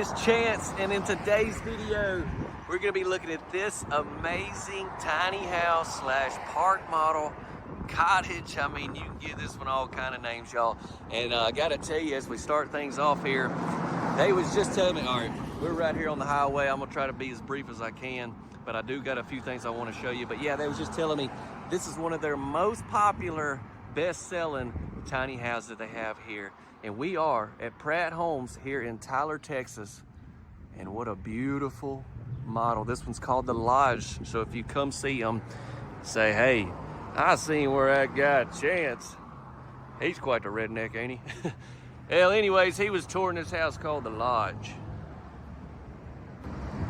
is Chance, and in today's video, we're gonna be looking at this amazing tiny house slash park model cottage. I mean, you can give this one all kind of names, y'all. And I gotta tell you, as we start things off here, they was just telling me, all right, we're right here on the highway. I'm gonna try to be as brief as I can, but I do got a few things I want to show you. But yeah, they was just telling me this is one of their most popular, best-selling tiny houses that they have here. And we are at Pratt Homes here in Tyler, Texas. And what a beautiful model. This one's called the Lodge. So if you come see them, say, hey, I seen where that guy Chance, he's quite the redneck, ain't he? Well, anyways, he was touring this house called the Lodge.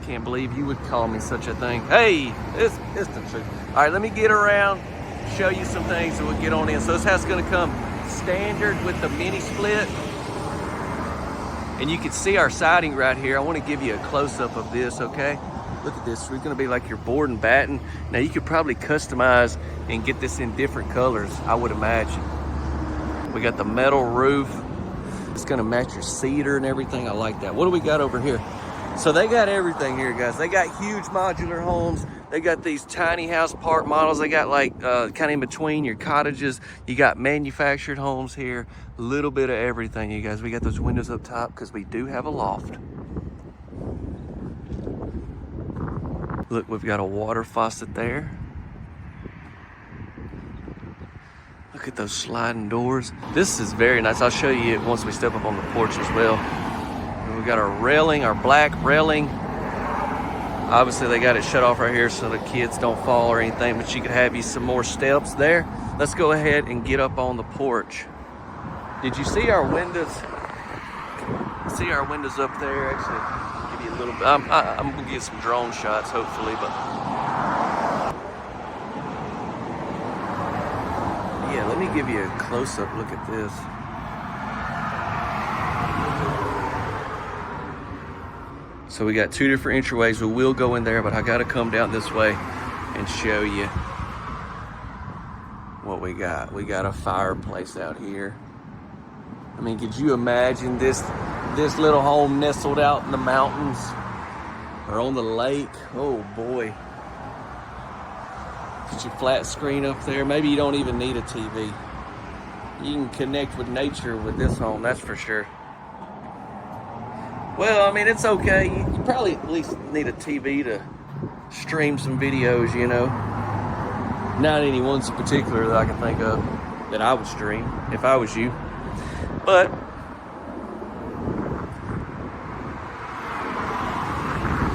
Can't believe you would call me such a thing. Hey, it's the truth. All right, let me get around, show you some things, and we'll get on in. So this house is gonna come standard with the mini split. And you can see our siding right here. I want to give you a close-up of this, okay? Look at this. We're going to be like your board and batten. Now, you could probably customize and get this in different colors, I would imagine. We got the metal roof. It's going to match your cedar and everything. I like that. What do we got over here? So they got everything here, guys. They got huge modular homes. They got these tiny house park models. They got like kind of in between your cottages. You got manufactured homes here. A little bit of everything, you guys. We got those windows up top because we do have a loft. Look, we've got a water faucet there. Look at those sliding doors. This is very nice. I'll show you it once we step up on the porch as well. And we've got our railing, our black railing. Obviously, they got it shut off right here so the kids don't fall or anything, but you could have you some more steps there. Let's go ahead and get up on the porch. Did you see our windows? See our windows up there? Actually, give you a little bit. I'm gonna get some drone shots, hopefully, but yeah, let me give you a close-up look at this. So we got two different entryways. We will go in there, but I gotta come down this way and show you what we got. We got a fireplace out here. I mean, could you imagine this little home nestled out in the mountains or on the lake? Oh boy. Get your flat screen up there. Maybe you don't even need a TV. You can connect with nature with this home, that's for sure. Well, I mean, it's okay. You probably at least need a TV to stream some videos, you know. Not any ones in particular that I can think of that I would stream if I was you. But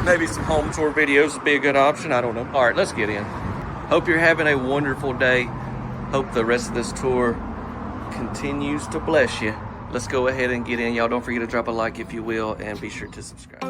maybe some home tour videos would be a good option. I don't know. All right, let's get in. Hope you're having a wonderful day. Hope the rest of this tour continues to bless you. Let's go ahead and get in. Y'all don't forget to drop a like if you will, and be sure to subscribe.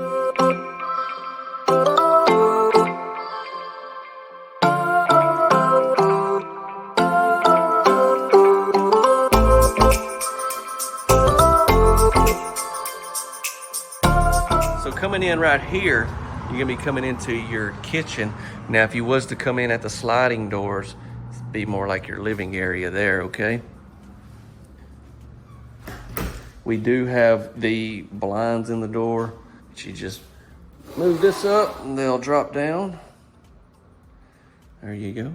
So coming in right here, you're gonna be coming into your kitchen. Now, if you was to come in at the sliding doors, it'd be more like your living area there, okay? We do have the blinds in the door. You just move this up and they'll drop down. There you go.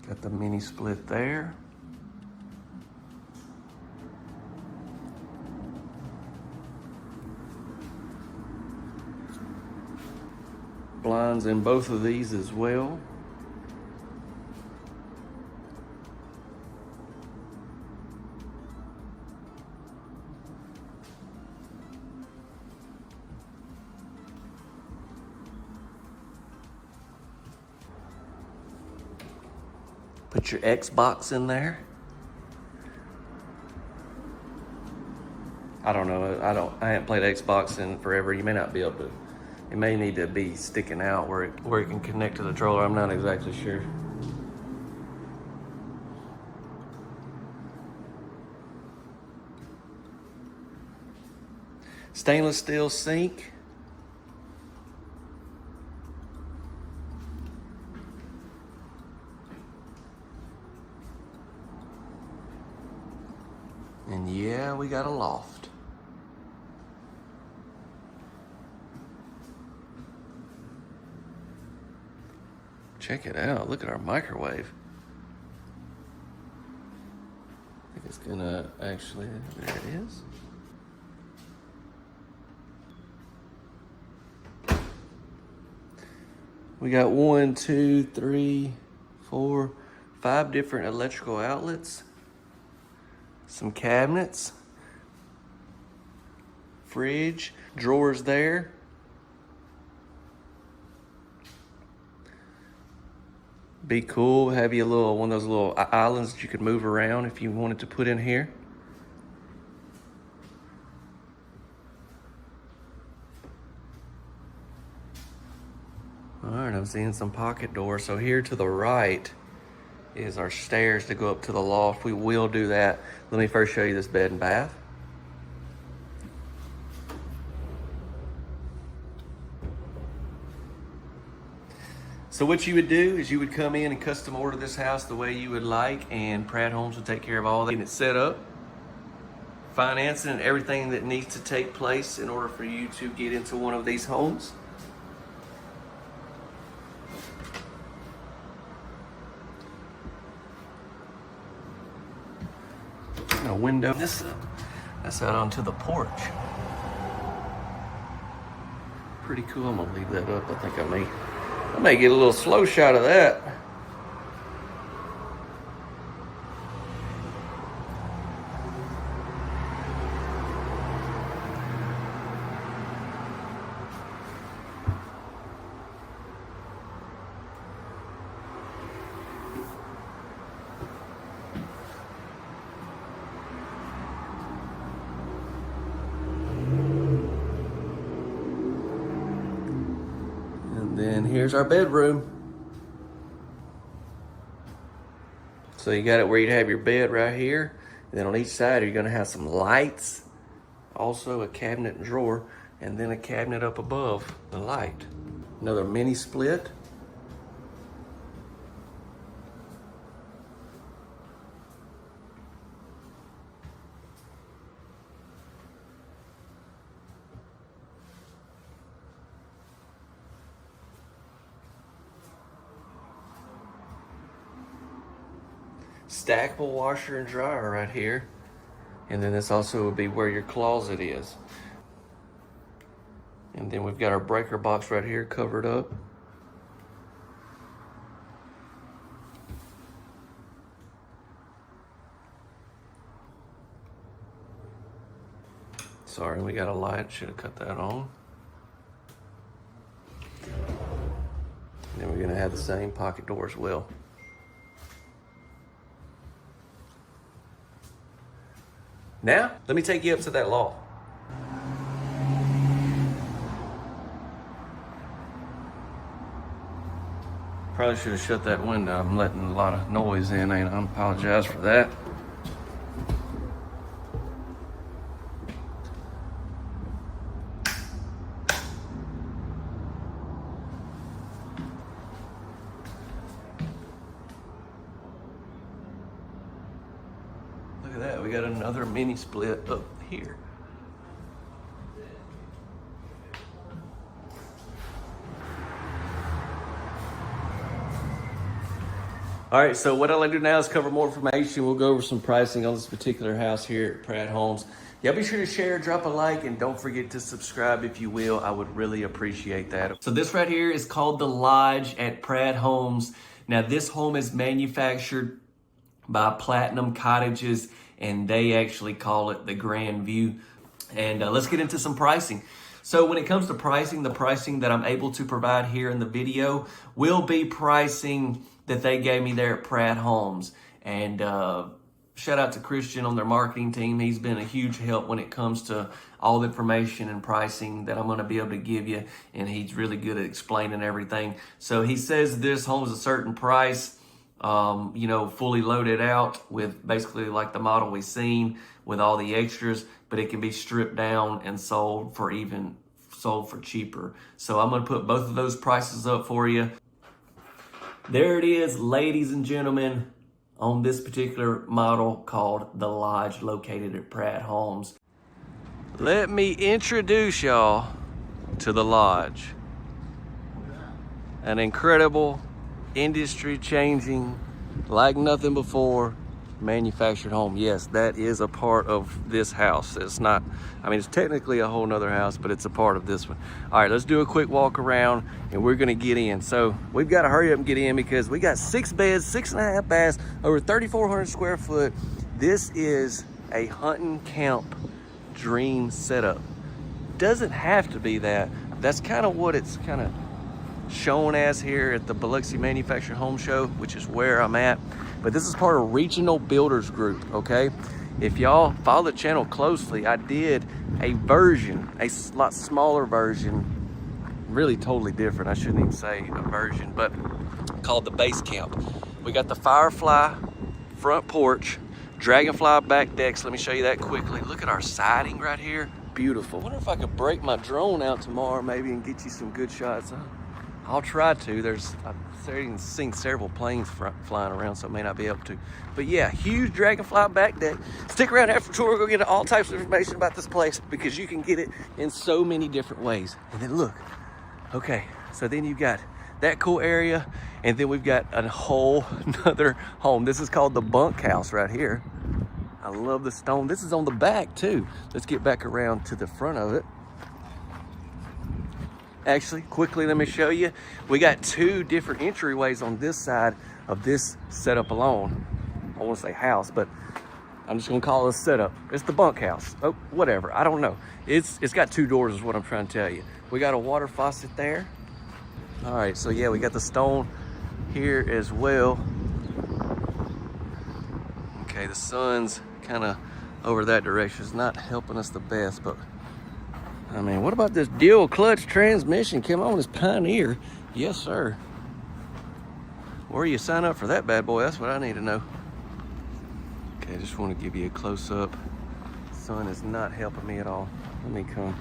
Got the mini split there. Blinds in both of these as well. Put your Xbox in there. I don't know. I haven't played Xbox in forever. You may not be able to. It may need to be sticking out where it can connect to the controller. I'm not exactly sure. Stainless steel sink. And yeah, we got a loft. Check it out, look at our microwave. I think it's gonna actually, there it is. We got 1, 2, 3, 4, 5 different electrical outlets. Some cabinets. Fridge, drawers there. Be cool, have you a little, one of those little islands that you could move around if you wanted to put in here. All right, I'm seeing some pocket doors. So here to the right is our stairs to go up to the loft. We will do that. Let me first show you this bed and bath. So what you would do is you would come in and custom order this house the way you would like, and Pratt Homes will take care of all that. And it's set up, financing, and everything that needs to take place in order for you to get into one of these homes. A window. That's out onto the porch. Pretty cool. I'm gonna leave that up. I think I may get a little slow shot of that. Then here's our bedroom. So you got it where you'd have your bed right here. And then on each side, you're gonna have some lights, also a cabinet and drawer, and then a cabinet up above the light. Another mini split. Stackable washer and dryer right here. And then this also would be where your closet is. And then we've got our breaker box right here covered up. Sorry, we got a light, should have cut that on. And then we're gonna have the same pocket door as well. Now, let me take you up to that loft. Probably should have shut that window. I'm letting a lot of noise in, and I apologize for that. Look at that, we got another mini split up here. All right, so what I'd like to do now is cover more information. We'll go over some pricing on this particular house here at Pratt Homes. Y'all be sure to share, drop a like, and don't forget to subscribe if you will. I would really appreciate that. So this right here is called the Lodge at Pratt Homes. Now this home is manufactured by Platinum Cottages, and they actually call it the Grand View. And let's get into some pricing. So when it comes to pricing, the pricing that I'm able to provide here in the video will be pricing that they gave me there at Pratt Homes. And shout out to Christian on their marketing team. He's been a huge help when it comes to all the information and pricing that I'm going to be able to give you. And he's really good at explaining everything. So he says this home is a certain price, you know, fully loaded out with basically like the model we've seen with all the extras, but it can be stripped down and sold for cheaper. So I'm going to put both of those prices up for you. There it is, ladies and gentlemen, on this particular model called the Lodge, located at Pratt Homes. Let me introduce y'all to the Lodge. An incredible, industry-changing, like nothing before, manufactured home. Yes, that is a part of this house. It's not, I mean, it's technically a whole nother house, but it's a part of this one. All right, let's do a quick walk around and we're gonna get in. So we've got to hurry up and get in because we got 6 beds, 6.5 baths, over 3,400 square foot. This is a hunting camp dream setup. Doesn't have to be that. That's kind of what it's kind of shown as here at the Biloxi Manufactured Home Show, which is where I'm at. But this is part of Regional Builders Group, okay? If y'all follow the channel closely, I did a version, a lot smaller version, really totally different. I shouldn't even say a version, but called the Base Camp. We got the Firefly front porch, Dragonfly back decks. Let me show you that quickly. Look at our siding right here. Beautiful. I wonder if I could break my drone out tomorrow maybe and get you some good shots, huh? I'll try to. I've seen several planes flying around, so I may not be able to. But yeah, huge Dragonfly back deck. Stick around after the tour. We'll go get all types of information about this place because you can get it in so many different ways. And then look, okay, so then you've got that cool area, and then we've got a whole nother home. This is called the bunkhouse right here. I love the stone. This is on the back too. Let's get back around to the front of it. Actually, quickly, let me show you. We got 2 different entryways on this side of this setup alone. I want to say house, but I'm just gonna call it a setup. It's the bunkhouse. Oh, whatever, I don't know. It's got 2 doors is what I'm trying to tell you. We got a water faucet there. All right, so yeah, we got the stone here as well. Okay, the sun's kind of over that direction. It's not helping us the best, but I mean, what about this dual clutch transmission? Come on, this Pioneer. Yes, sir. Where you sign up for that bad boy? That's what I need to know. Okay, I just want to give you a close-up. Sun is not helping me at all. Let me come.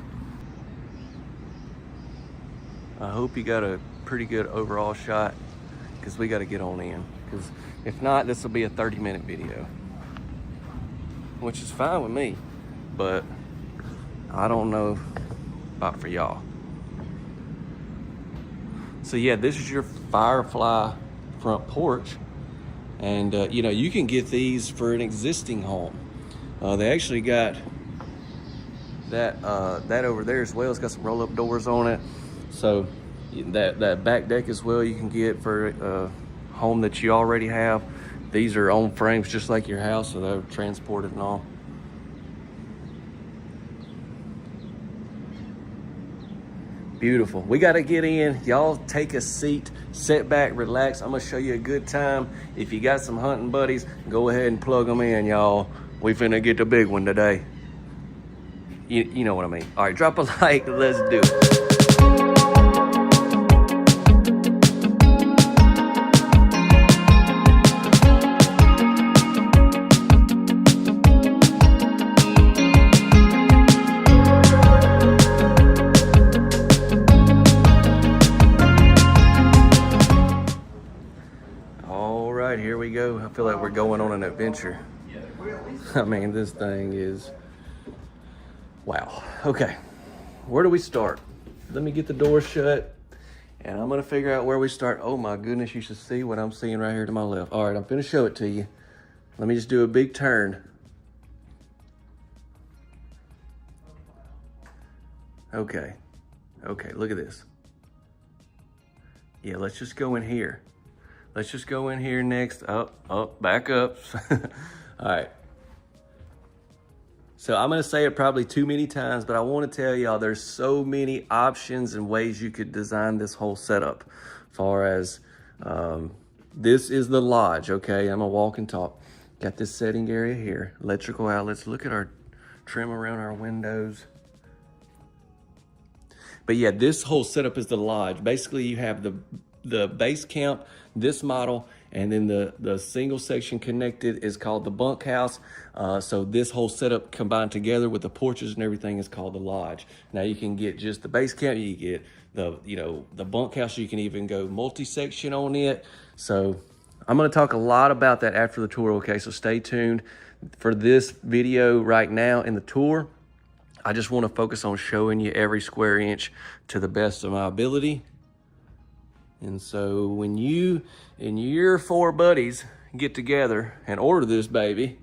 I hope you got a pretty good overall shot because we got to get on in. Because if not, this will be a 30-minute video, which is fine with me, but I don't know about for y'all. So yeah, this is your Firefly front porch, and you know, you can get these for an existing home. They actually got that that over there as well. It's got some roll-up doors on it, so that back deck as well you can get for a home that you already have. These are on frames just like your house, so they're transported and all. Beautiful. We got to get in. Y'all take a seat, sit back, relax. I'm going to show you a good time. If you got some hunting buddies, go ahead and plug them in, y'all. We finna get the big one today. You know what I mean. All right, drop a like. Let's do it. Here we go. I feel like we're going on an adventure. I mean, this thing is, wow. Okay, where do we start? Let me get the door shut and I'm gonna figure out where we start. Oh my goodness, you should see what I'm seeing right here to my left. All right, I'm gonna show it to you. Let me just do a big turn. Okay, look at this. Yeah, let's just go in here. Let's just go in here next. Up, back up. All right. So I'm gonna say it probably too many times, but I wanna tell y'all there's so many options and ways you could design this whole setup. As far as, this is the Lodge, okay? I'm gonna walk and talk. Got this setting area here, electrical outlets. Look at our trim around our windows. But yeah, this whole setup is the Lodge. Basically, you have the base camp, this model, and then the single section connected is called the bunkhouse. So this whole setup combined together with the porches and everything is called the Lodge. Now you can get just the base camp, you get the bunkhouse, you can even go multi-section on it. So I'm going to talk a lot about that after the tour, okay? So stay tuned. For this video right now in the tour, I just want to focus on showing you every square inch to the best of my ability. And so when you and your 4 buddies get together and order this baby,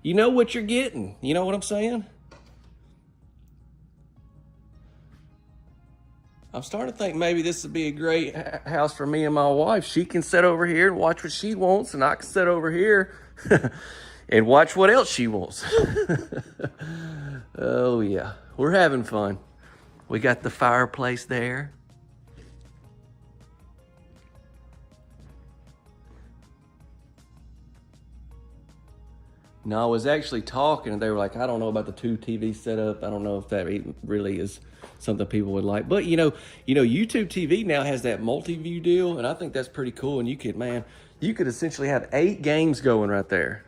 you know what you're getting. You know what I'm saying? I'm starting to think maybe this would be a great house for me and my wife. She can sit over here and watch what she wants, and I can sit over here and watch what else she wants. Oh yeah, we're having fun. We got the fireplace there. No, I was actually talking, and they were like, I don't know about the 2 TV setup. I don't know if that really is something people would like. But you know, YouTube TV now has that multi-view deal, and I think that's pretty cool. And you could essentially have 8 games going right there.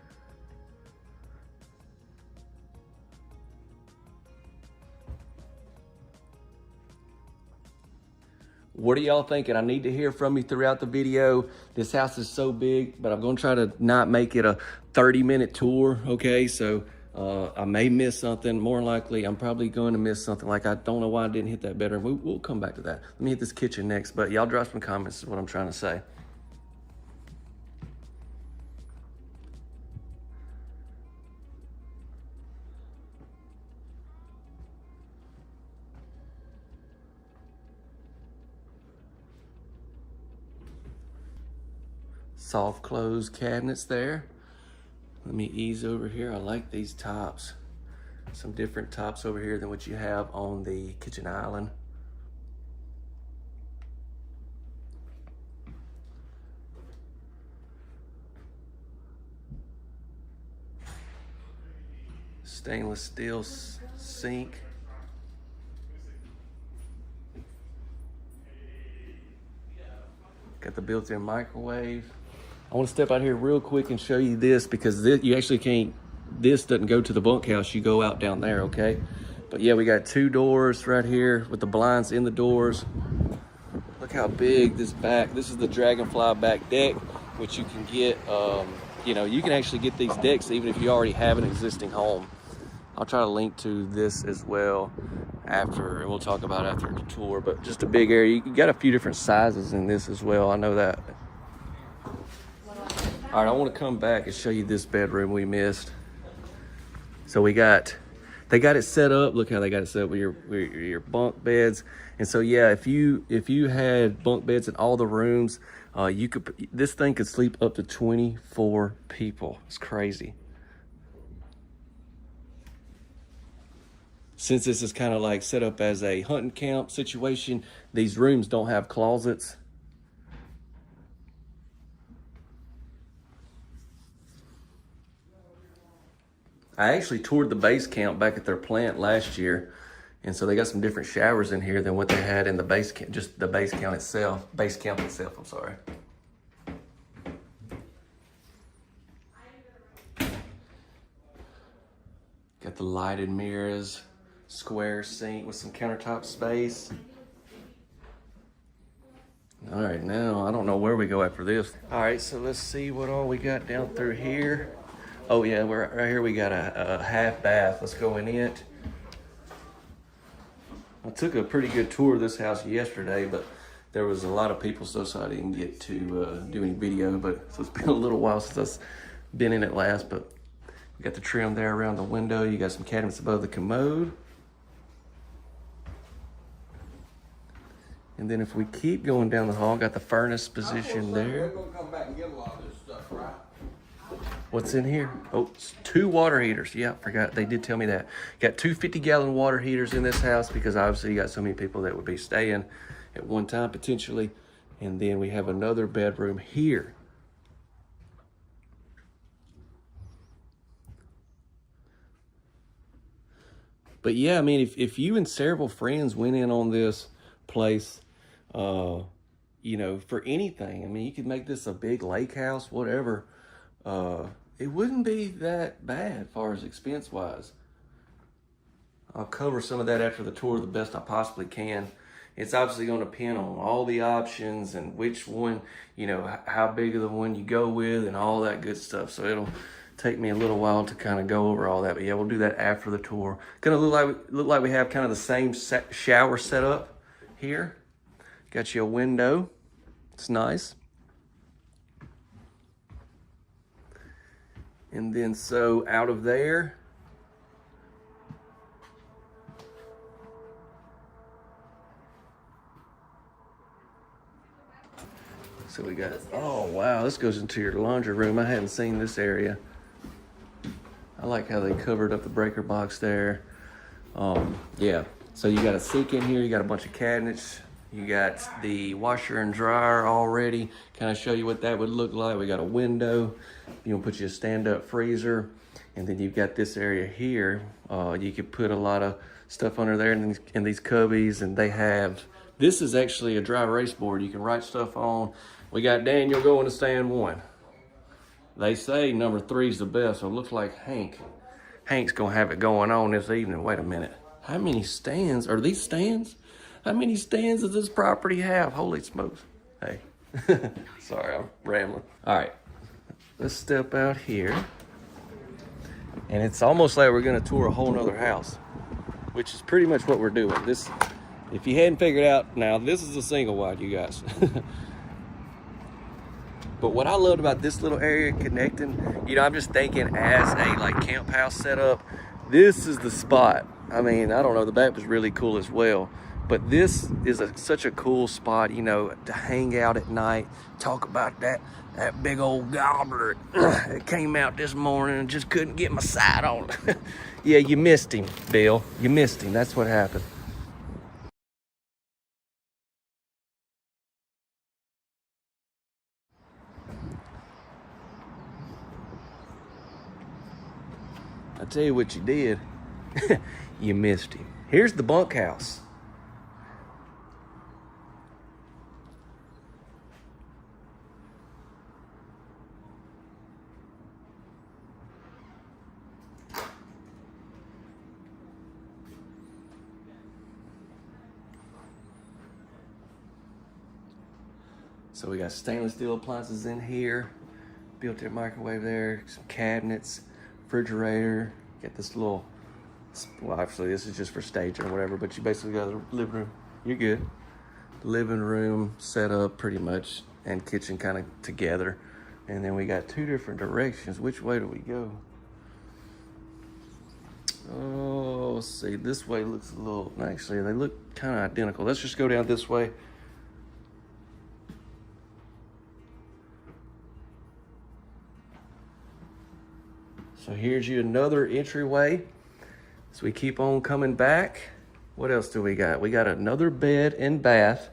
What are y'all thinking? I need to hear from you throughout the video. This house is so big, but I'm gonna try to not make it a 30-minute tour, okay? So I may miss something. More likely, I'm probably going to miss something. Like, I don't know why I didn't hit that bedroom. We'll come back to that. Let me hit this kitchen next, but y'all drop some comments is what I'm trying to say. Soft close cabinets there. Let me ease over here. I like these tops. Some different tops over here than what you have on the kitchen island. Stainless steel sink. Got the built-in microwave. I want to step out here real quick and show you this, because you actually can't, this doesn't go to the bunkhouse, you go out down there, okay? But yeah, we got 2 doors right here with the blinds in the doors. Look how big this is the Dragonfly back deck, which you can get, you know, you can actually get these decks even if you already have an existing home. I'll try to link to this as well after, and we'll talk about it after the tour, but just a big area. You got a few different sizes in this as well, I know that. All right, I want to come back and show you this bedroom we missed. So they got it set up. Look how they got it set up with your bunk beds. And so yeah, if you had bunk beds in all the rooms, this thing could sleep up to 24 people. It's crazy. Since this is kind of like set up as a hunting camp situation, these rooms don't have closets. I actually toured the base camp back at their plant last year, and so they got some different showers in here than what they had in the base camp, just the base camp itself, I'm sorry. Got the lighted mirrors, square sink with some countertop space. All right, now I don't know where we go after this. All right, so let's see what all we got down through here. Oh yeah, right here we got a half bath. Let's go in it. I took a pretty good tour of this house yesterday, but there was a lot of people, so I didn't get to do any video. But so it's been a little while since I've been in it last. But you got the trim there around the window. You got some cabinets above the commode. And then if we keep going down the hall, got the furnace position there. We're gonna come back and get a lot of this stuff, right? What's in here? Oh, it's 2 water heaters. Yeah, forgot. They did tell me that. Got 2 50-gallon water heaters in this house because obviously you got so many people that would be staying at one time potentially. And then we have another bedroom here. But yeah, I mean, if you and several friends went in on this place, you know, for anything, I mean, you could make this a big lake house, whatever. It wouldn't be that bad as far as expense wise. I'll cover some of that after the tour the best I possibly can. It's obviously going to depend on all the options and which one, you know, how big of the one you go with and all that good stuff. So it'll take me a little while to kind of go over all that. But yeah, we'll do that after the tour. Gonna look like we have kind of the same shower setup here. Got you a window. It's nice. And then so out of there, so we got, oh wow, this goes into your laundry room. I hadn't seen this area. I like how they covered up the breaker box there. Yeah, so you got a sink in here, you got a bunch of cabinets, you got the washer and dryer already. Kind of show you what that would look like. We got a window, you know, put you a stand-up freezer, and then you've got this area here. You could put a lot of stuff under there in these cubbies, and they have, this is actually a dry erase board you can write stuff on. We got Daniel going to stand 1. They say number 3 is the best, so it looks like Hank's gonna have it going on this evening. Wait a minute. How many stands? Are these stands? How many stands does this property have? Holy smokes. Hey, sorry, I'm rambling. All right, let's step out here. And it's almost like we're gonna tour a whole nother house, which is pretty much what we're doing. This, if you hadn't figured out, now this is a single wide, you guys. But what I loved about this little area connecting, you know, I'm just thinking as a like camp house setup, this is the spot. I mean, I don't know, the back was really cool as well. But this is such a cool spot, you know, to hang out at night, talk about that big old gobbler that came out this morning and just couldn't get my sight on it. Yeah, you missed him, Bill. You missed him. That's what happened. I tell you what you did. You missed him. Here's the bunkhouse. So we got stainless steel appliances in here, built-in microwave there, some cabinets, refrigerator. Get this little, well, actually this is just for staging or whatever, but you basically got a living room. You're good. Living room set up pretty much, and kitchen kind of together. And then we got 2 different directions. Which way do we go? Oh, let's see. This way looks a little, actually they look kind of identical. Let's just go down this way. So here's you another entryway. So we keep on coming back. What else do we got? We got another bed and bath.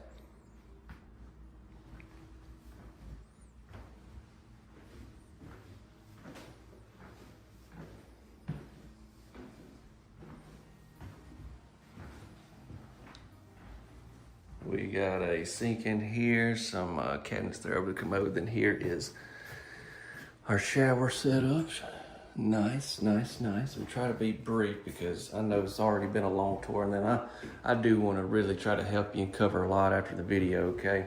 We got a sink in here, some cabinets there over the commode. Then here is our shower setup. Nice, nice, nice. We try to be brief because I know it's already been a long tour, and then I do want to really try to help you and cover a lot after the video, okay?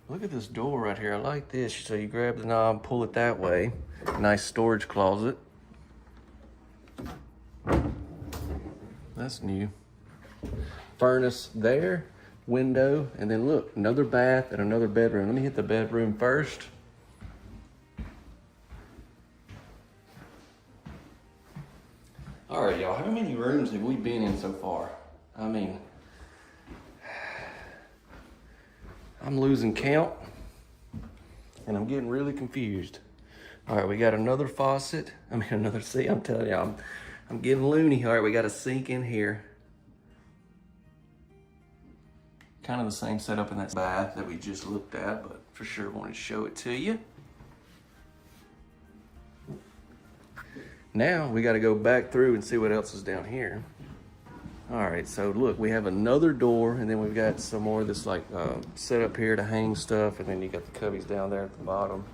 Look at this door right here. I like this. So you grab the knob, pull it that way. Nice storage closet. That's new. Furnace there, window, and then look, another bath and another bedroom. Let me hit the bedroom first. All right, y'all, how many rooms have we been in so far? I mean, I'm losing count, and I'm getting really confused. All right, we got another faucet. I mean, another sink. I'm telling you, I'm getting loony. All right, we got a sink in here. Kind of the same setup in that bath that we just looked at, but for sure wanted to show it to you. Now we got to go back through and see what else is down here. All right, so look, we have another door, and then we've got some more of this like set up here to hang stuff, and then you got the cubbies down there at the bottom.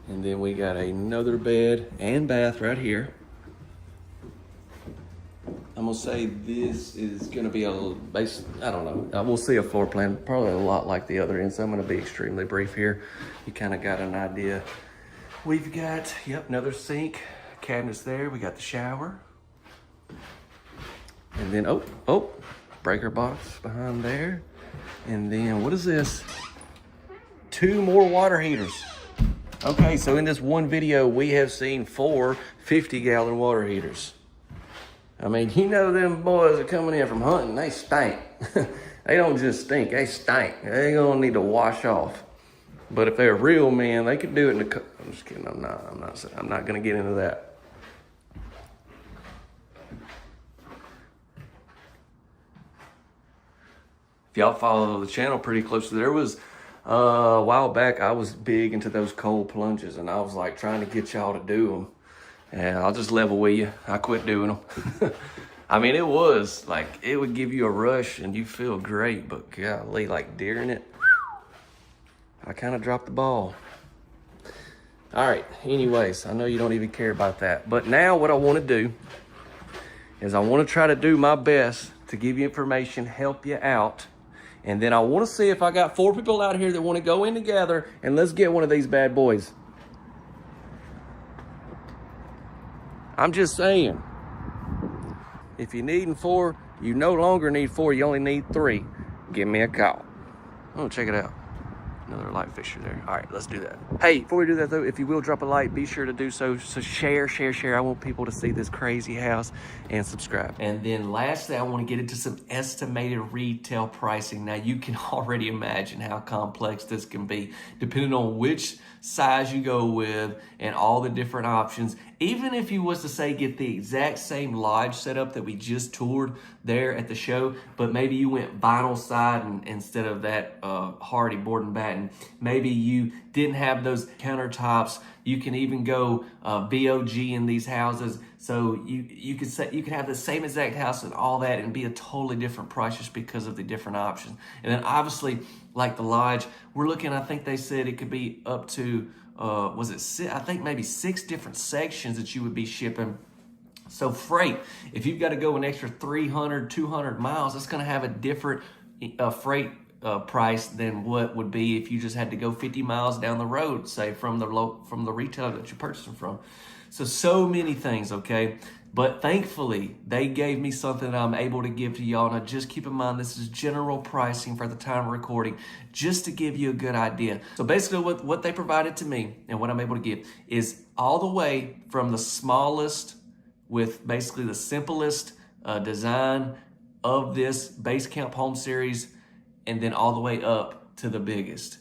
And then we got another bed and bath right here. I'm gonna say this is gonna be a base, I don't know. We'll see a floor plan, probably a lot like the other end, so I'm gonna be extremely brief here. You kind of got an idea. We've got, yep, another sink, cabinets there. We got the shower. And then, oh, breaker box behind there. And then, what is this? 2 more water heaters. Okay, so in this one video, we have seen 4 50-gallon water heaters. I mean, you know them boys are coming in from hunting, they stink. They don't just stink, they stink. They're gonna need to wash off. But if they're real men, they could do it in the, I'm just kidding, I'm not gonna get into that. If y'all follow the channel pretty closely, there was a while back, I was big into those cold plunges, and I was like trying to get y'all to do them. And I'll just level with you, I quit doing them. I mean, it was like, it would give you a rush and you feel great, but golly, like during it, I kind of dropped the ball. All right, anyways, I know you don't even care about that. But now what I want to do is I want to try to do my best to give you information, help you out. And then I want to see if I got 4 people out here that want to go in together and let's get one of these bad boys. I'm just saying, if you're needing 4, you no longer need 4, you only need 3. Give me a call. Oh, check it out. Another light fixture there. All right, let's do that. Hey, before we do that though, if you will drop a like, be sure to do so. So share. I want people to see this crazy house and subscribe. And then lastly, I want to get into some estimated retail pricing. Now you can already imagine how complex this can be, depending on which size you go with and all the different options. Even if you was to say get the exact same lodge setup that we just toured there at the show, but maybe you went vinyl siding instead of that hardy board and batten. Maybe you didn't have those countertops. You can even go VOG in these houses. So you could say you could have the same exact house and all that and be a totally different price just because of the different options. And then obviously, like the lodge, we're looking, I think they said it could be up to, was it six, I think maybe 6 different sections that you would be shipping. So freight, if you've got to go an extra 300, 200 miles, it's going to have a different freight price than what would be if you just had to go 50 miles down the road, say from the retailer that you're purchasing from. So many things, okay? But thankfully, they gave me something that I'm able to give to y'all. Now, just keep in mind, this is general pricing for the time of recording, just to give you a good idea. So basically, what they provided to me and what I'm able to give is all the way from the smallest with basically the simplest design of this base camp home series, and then all the way up to the biggest.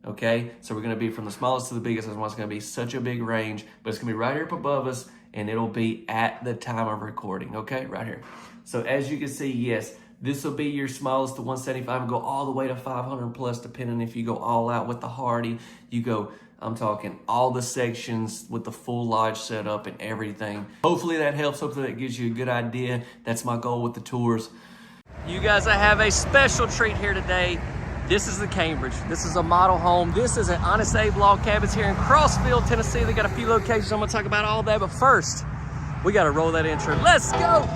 Okay, so we're gonna be from the smallest to the biggest. That's why it's gonna be such a big range, but it's gonna be right here up above us, and it'll be at the time of recording, okay, right here. So as you can see, yes, this will be your smallest to 175 and go all the way to 500 plus, depending if you go all out with the hardy. You go, I'm talking all the sections with the full lodge setup and everything. Hopefully that helps. Hopefully that gives you a good idea. That's my goal with the tours. You guys, I have a special treat here today. This is the Cambridge. This is a model home. This is an Honest Abe Log Cabins here in Crossfield, Tennessee. They got a few locations. I'm gonna talk about all that, but first, we gotta roll that intro. Let's go!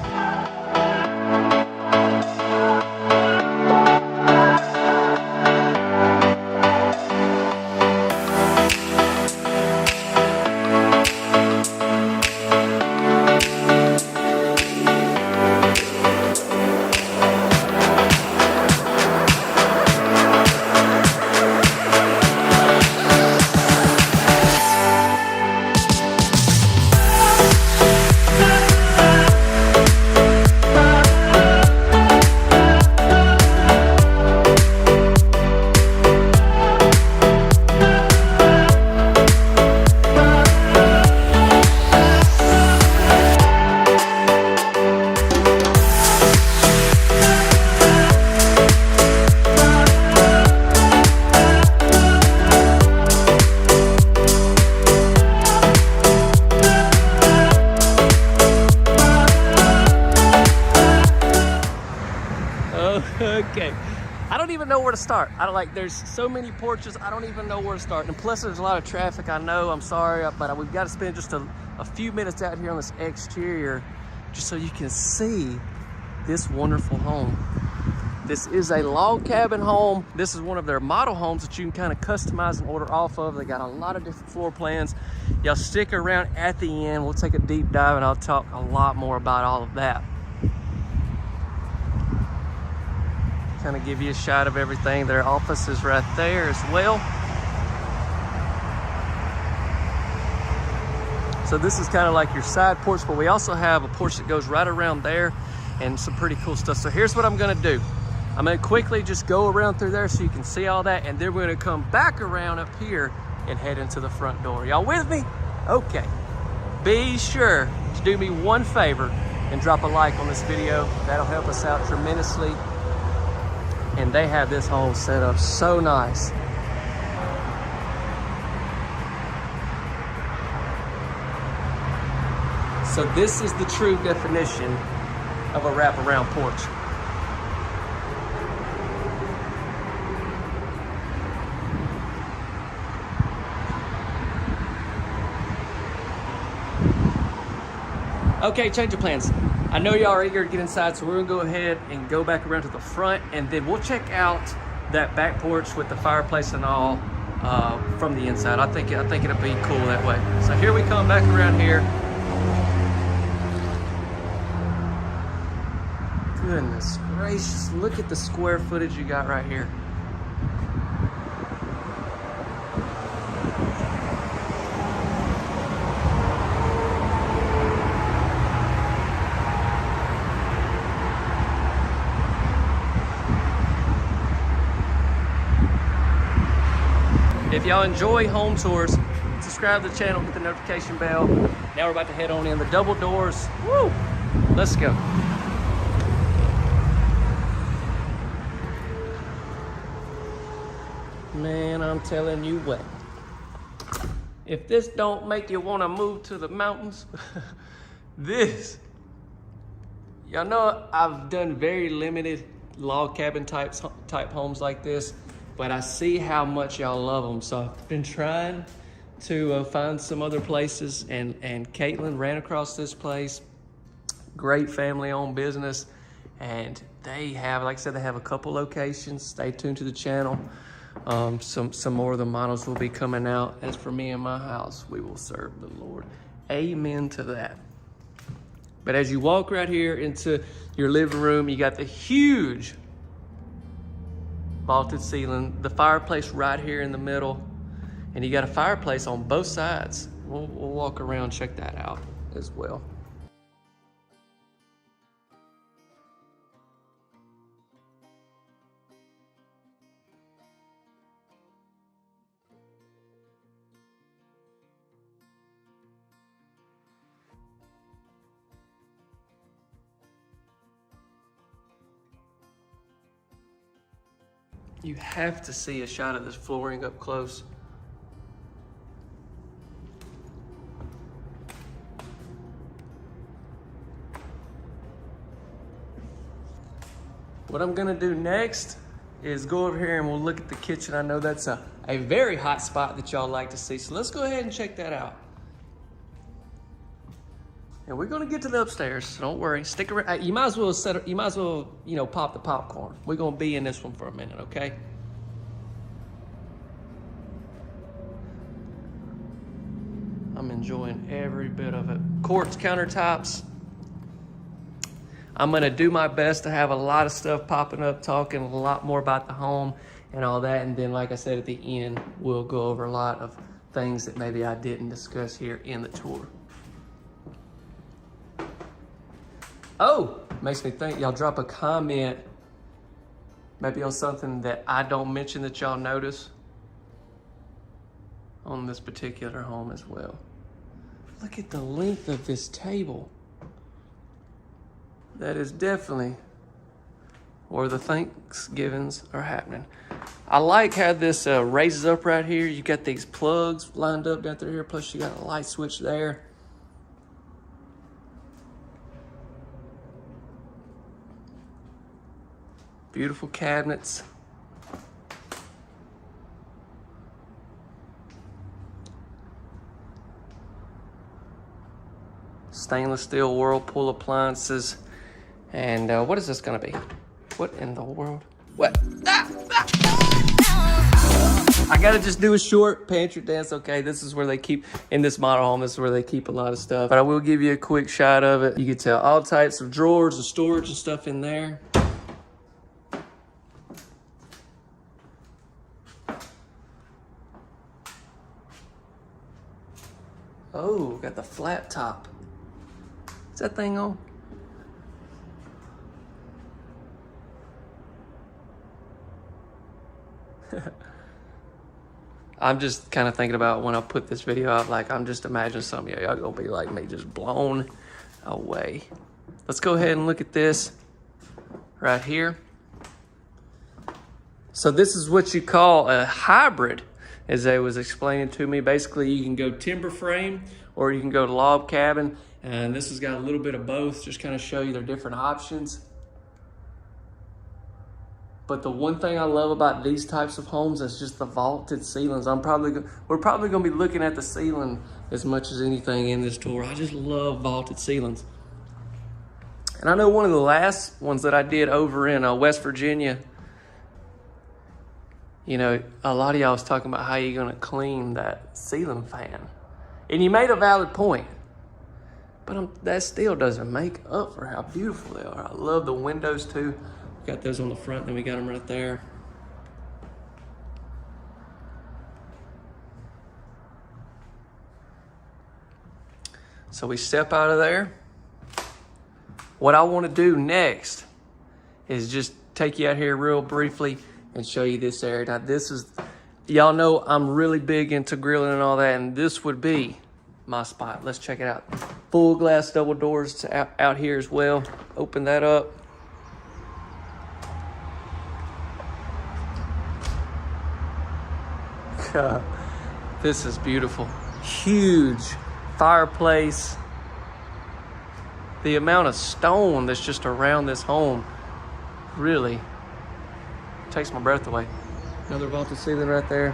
Okay, I don't even know where to start. There's so many porches, I don't even know where to start. And plus there's a lot of traffic, I know, I'm sorry, but we've got to spend just a few minutes out here on this exterior just so you can see this wonderful home. This is a log cabin home. This is one of their model homes that you can kind of customize and order off of. They got a lot of different floor plans. Y'all stick around at the end. We'll take a deep dive and I'll talk a lot more about all of that. Kind of give you a shot of everything. Their office is right there as well. So this is kind of like your side porch, but we also have a porch that goes right around there and some pretty cool stuff. So here's what I'm gonna do. I'm gonna quickly just go around through there so you can see all that, and then we're gonna come back around up here and head into the front door. Y'all with me? Okay. Be sure to do me one favor and drop a like on this video. That'll help us out tremendously. And they have this home set up so nice. So this is the true definition of a wraparound porch. Okay, change of plans. I know y'all are eager to get inside, so we're gonna go ahead and go back around to the front, and then we'll check out that back porch with the fireplace and all from the inside. I think it'll be cool that way. So here we come back around here. Goodness gracious, look at the square footage you got right here. If y'all enjoy home tours, subscribe to the channel, hit the notification bell. Now we're about to head on in the double doors. Woo! Let's go. Man, I'm telling you what. If this don't make you want to move to the mountains, y'all know I've done very limited log cabin type homes like this, but I see how much y'all love them. So I've been trying to find some other places, and Caitlin ran across this place. Great family-owned business, and they have, like I said, they have a couple locations. Stay tuned to the channel. Some more of the models will be coming out. As for me and my house, we will serve the Lord. Amen to that. But as you walk right here into your living room, you got the huge vaulted ceiling, the fireplace right here in the middle, and you got a fireplace on both sides. We'll walk around, check that out as well. You have to see a shot of this flooring up close. What I'm gonna do next is go over here and we'll look at the kitchen. I know that's a very hot spot that y'all like to see. So let's go ahead and check that out. And we're gonna get to the upstairs, so don't worry. Stick around. You might as well pop the popcorn. We're gonna be in this one for a minute, okay? I'm enjoying every bit of it. Quartz countertops. I'm gonna do my best to have a lot of stuff popping up, talking a lot more about the home and all that. And then, like I said, at the end, we'll go over a lot of things that maybe I didn't discuss here in the tour. Oh, makes me think, y'all drop a comment maybe on something that I don't mention that y'all notice on this particular home as well. Look at the length of this table. That is definitely where the Thanksgivings are happening. I like how this raises up right here. You got these plugs lined up down through here, plus you got a light switch there. Beautiful cabinets. Stainless steel Whirlpool appliances. And what is this gonna be? What in the world? What? I gotta just do a short pantry dance. Okay, this is where they keep, in this model home, this is where they keep a lot of stuff. But I will give you a quick shot of it. You can tell all types of drawers and storage and stuff in there. Oh, got the flat top. Is that thing on? I'm just kind of thinking about when I put this video out, like I'm just imagining some of y'all gonna be like me, just blown away. Let's go ahead and look at this right here. So this is what you call a hybrid, as they was explaining to me. Basically, you can go timber frame or you can go log cabin, and this has got a little bit of both, just kind of show you their different options. But the one thing I love about these types of homes is just the vaulted ceilings. We're probably gonna be looking at the ceiling as much as anything in this tour. I just love vaulted ceilings. And I know one of the last ones that I did over in West Virginia, you know, a lot of y'all was talking about how you're gonna clean that ceiling fan. And you made a valid point, but that still doesn't make up for how beautiful they are. I love the windows too. Got those on the front, then we got them right there. So we step out of there. What I want to do next is just take you out here real briefly and show you this area. Now this is, y'all know I'm really big into grilling and all that, and this would be my spot. Let's check it out. Full glass double doors out here as well. Open that up. This is beautiful. Huge fireplace. The amount of stone that's just around this home really takes my breath away. Another vaulted ceiling right there.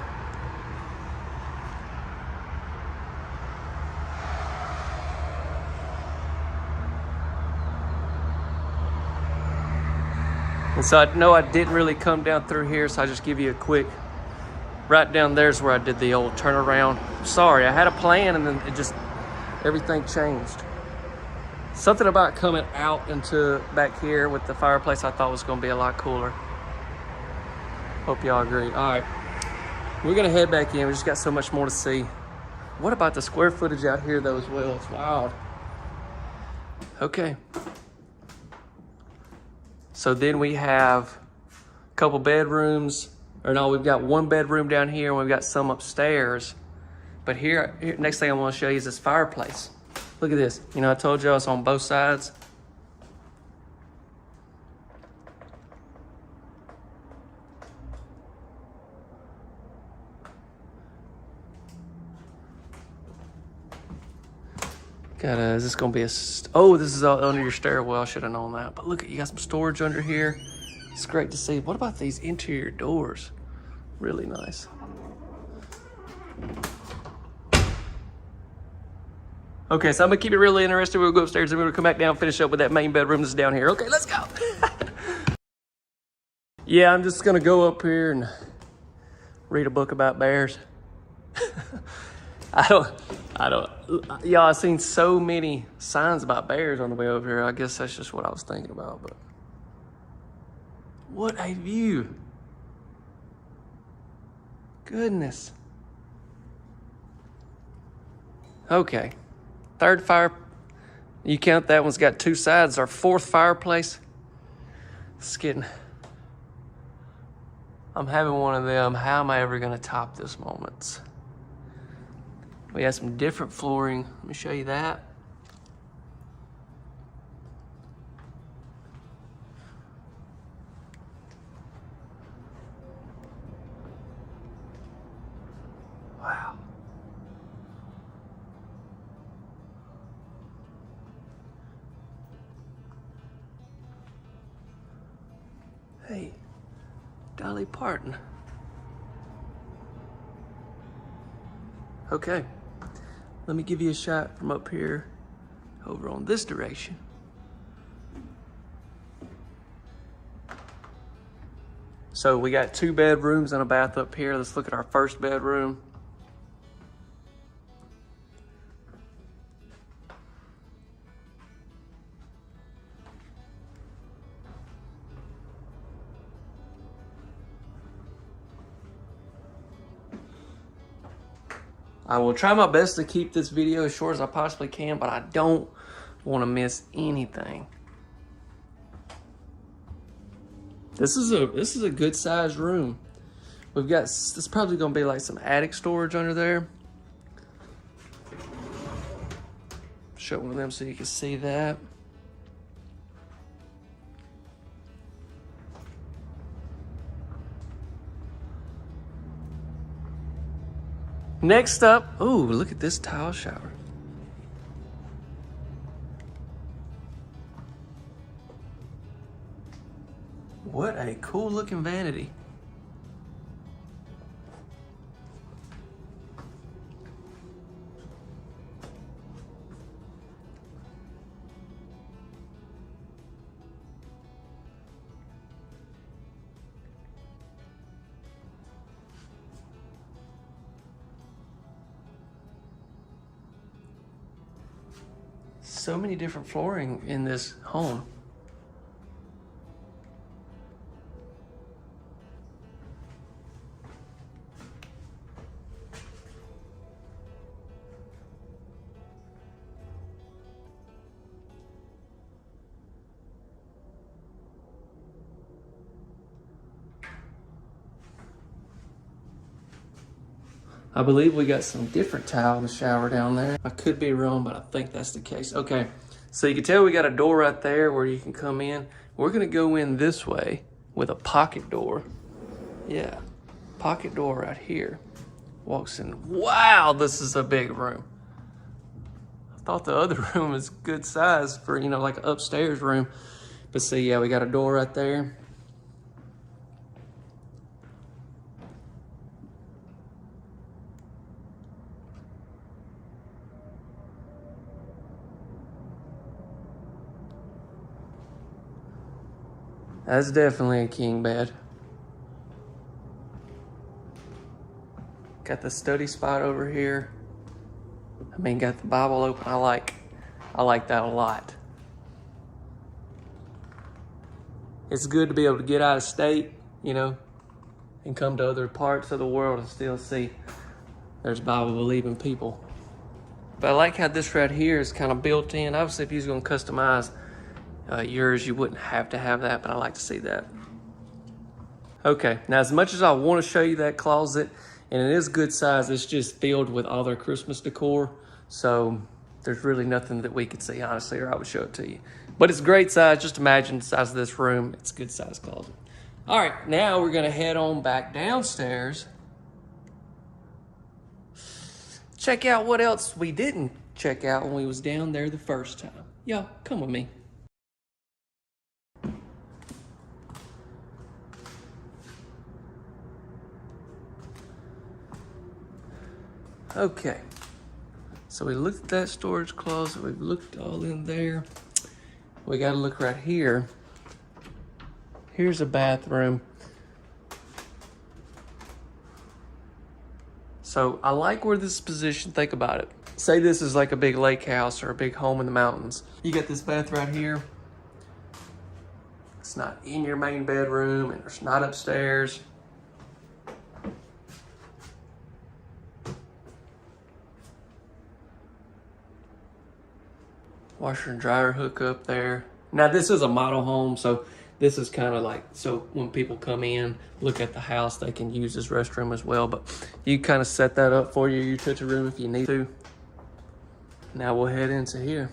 And so I know I didn't really come down through here, so I'll just give you a quick. Right down there's where I did the old turnaround. Sorry, I had a plan and then it just, everything changed. Something about coming out into back here with the fireplace I thought was gonna be a lot cooler. Hope y'all agree. All right, we're gonna head back in. We just got so much more to see. What about the square footage out here though as well? It's wild. Okay. So then we have a couple bedrooms. Or no, we've got one bedroom down here and we've got some upstairs. But here next thing I want to show you is this fireplace. Look at this. You know, I told you it's on both sides. Is this gonna be oh, this is all under your stairwell. I should have known that. But look, you got some storage under here. It's great to see. What about these interior doors? Really nice. Okay, so I'm gonna keep it really interesting. We'll go upstairs and we're gonna come back down and finish up with that main bedroom that's down here. Okay, let's go. Yeah, I'm just gonna go up here and read a book about bears. Y'all, I've seen so many signs about bears on the way over here. I guess that's just what I was thinking about, but what a view. Goodness. Okay. Third fire. You count that one's got two sides. Our fourth fireplace. It's getting. I'm having one of them. How am I ever going to top this moment? We have some different flooring. Let me show you that. Wow. Hey, Dolly Parton. Okay, let me give you a shot from up here over on this direction. So we got 2 bedrooms and a bath up here. Let's look at our first bedroom. I will try my best to keep this video as short as I possibly can, but I don't want to miss anything. This is a good sized room. We've got, this is probably gonna be like some attic storage under there. Show one of them so you can see that. Next up, ooh, look at this tile shower. What a cool looking vanity. So many different flooring in this home. I believe we got some different tile in the shower down there. I could be wrong, but I think that's the case. Okay, so you can tell we got a door right there where you can come in. We're gonna go in this way with a pocket door. Yeah, pocket door right here. Walks in, wow, this is a big room. I thought the other room was good size for, you know, like an upstairs room. But see, yeah, we got a door right there. That's definitely a king bed. Got the study spot over here. I mean, got the Bible open. I like that a lot. It's good to be able to get out of state, you know, and come to other parts of the world and still see there's Bible believing people. But I like how this right here is kind of built in. Obviously, if you was gonna customize yours, you wouldn't have to have that, but I like to see that. Okay, now as much as I want to show you that closet, and it is good size, it's just filled with all their Christmas decor, so there's really nothing that we could see, honestly, or I would show it to you. But it's great size. Just imagine the size of this room. It's a good size closet. All right, now we're gonna head on back downstairs. Check out what else we didn't check out when we was down there the first time. Y'all, come with me. Okay, so we looked at that storage closet. We've looked all in there. We got to look right here. Here's a bathroom. So I like where this is positioned. Think about it. Say this is like a big lake house or a big home in the mountains. You got this bath right here. It's not in your main bedroom and it's not upstairs. Washer and dryer hook up there. Now this is a model home, so this is kind of like, so when people come in, look at the house, they can use this restroom as well, but you kind of set that up for your utility room if you need to. Now we'll head into here.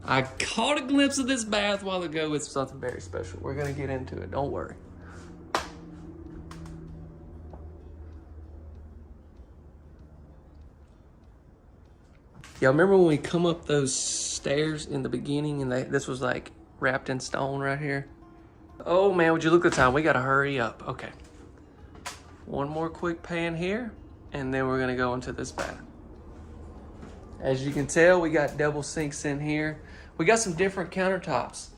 I caught a glimpse of this bath a while ago. It's something very special. We're gonna get into it, don't worry. Y'all remember when we come up those stairs in the beginning and this was like wrapped in stone right here? Oh man, would you look at the time? We gotta hurry up. Okay. One more quick pan here, and then we're gonna go into this bath. As you can tell, we got double sinks in here. We got some different countertops.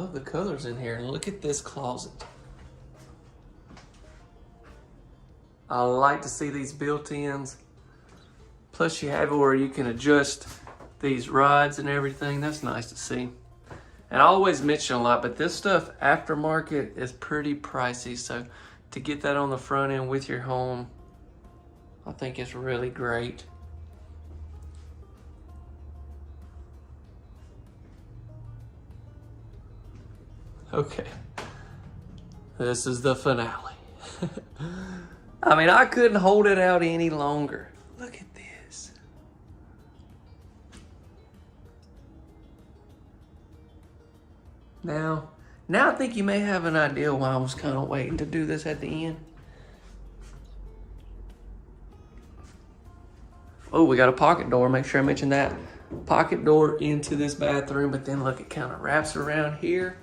love the colors in here. And look at this closet. I like to see these built-ins. Plus you have it where you can adjust these rods and everything. That's nice to see. And I always mention a lot, but this stuff aftermarket is pretty pricey. So to get that on the front end with your home, I think it's really great. Okay, this is the finale. I mean, I couldn't hold it out any longer. Look at this. Now I think you may have an idea why I was kind of waiting to do this at the end. Oh, we got a pocket door. Make sure I mention that. Pocket door into this bathroom, but then look, it kind of wraps around here.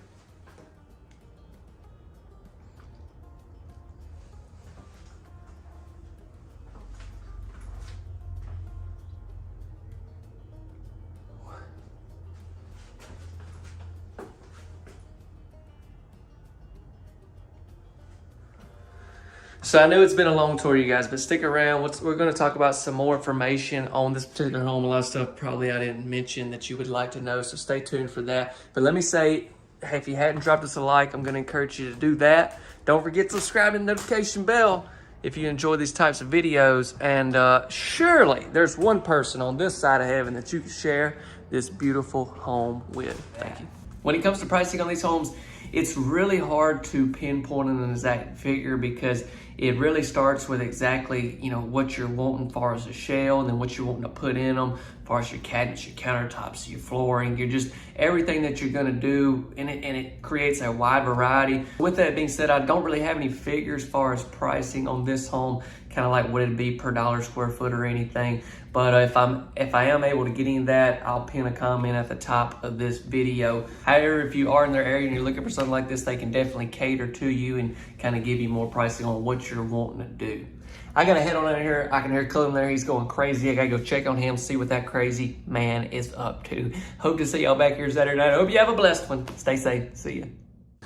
So I know it's been a long tour, you guys, but stick around. We're going to talk about some more information on this particular home. A lot of stuff probably I didn't mention that you would like to know, so stay tuned for that. But let me say, hey, if you hadn't dropped us a like, I'm going to encourage you to do that. Don't forget to subscribe and the notification bell if you enjoy these types of videos. And surely there's one person on this side of heaven that you can share this beautiful home with. Thank you. When it comes to pricing on these homes, it's really hard to pinpoint an exact figure because it really starts with exactly, you know, what you're wanting as far as a shell, and then what you're wanting to put in them, as far as your cabinets, your countertops, your flooring, you're just everything that you're gonna do, and it creates a wide variety. With that being said, I don't really have any figures as far as pricing on this home, kind of like what it'd be per dollar square foot or anything. But if I am able to get into that, I'll pin a comment at the top of this video. However, if you are in their area and you're looking for something like this, they can definitely cater to you and kind of give you more pricing on what you're wanting to do. I gotta head on out here. I can hear Collier there. He's going crazy. I gotta go check on him, see what that crazy man is up to. Hope to see y'all back here Saturday night. I hope you have a blessed one. Stay safe. See ya.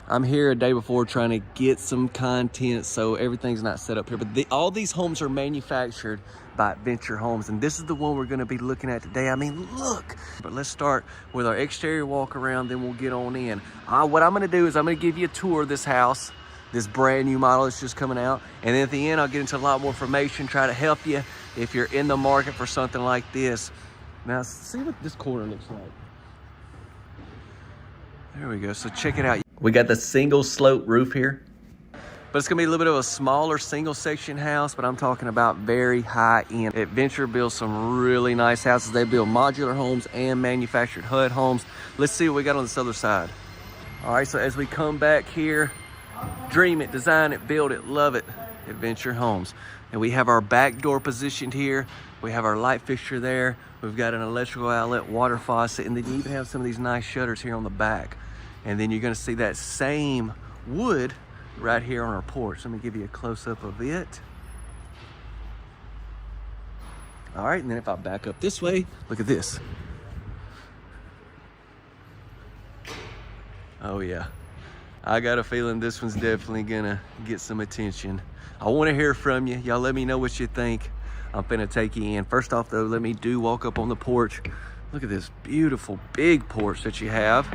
I'm here a day before trying to get some content, so everything's not set up here. But all these homes are manufactured by Venture Homes, and this is the one we're going to be looking at today. I mean, look. But let's start with our exterior walk around, then we'll get on in. What I'm going to do is I'm going to give you a tour of this house, this brand new model that's just coming out. And then at the end, I'll get into a lot more information, try to help you if you're in the market for something like this. Now, see what this corner looks like. There we go. So check it out. We got the single slope roof here, but it's gonna be a little bit of a smaller single section house, but I'm talking about very high end. Venture builds some really nice houses. They build modular homes and manufactured HUD homes. Let's see what we got on this other side. All right, so as we come back here, dream it, design it, build it, love it at Venture Homes. And we have our back door positioned here. We have our light fixture there. We've got an electrical outlet, water faucet, and then you even have some of these nice shutters here on the back. And then you're gonna see that same wood right here on our porch. Let me give you a close-up of it. All right, and then if I back up this way, look at this. Oh yeah, I got a feeling this one's definitely gonna get some attention. I wanna hear from you. Y'all let me know what you think. I'm finna take you in. First off though, let me walk up on the porch. Look at this beautiful big porch that you have.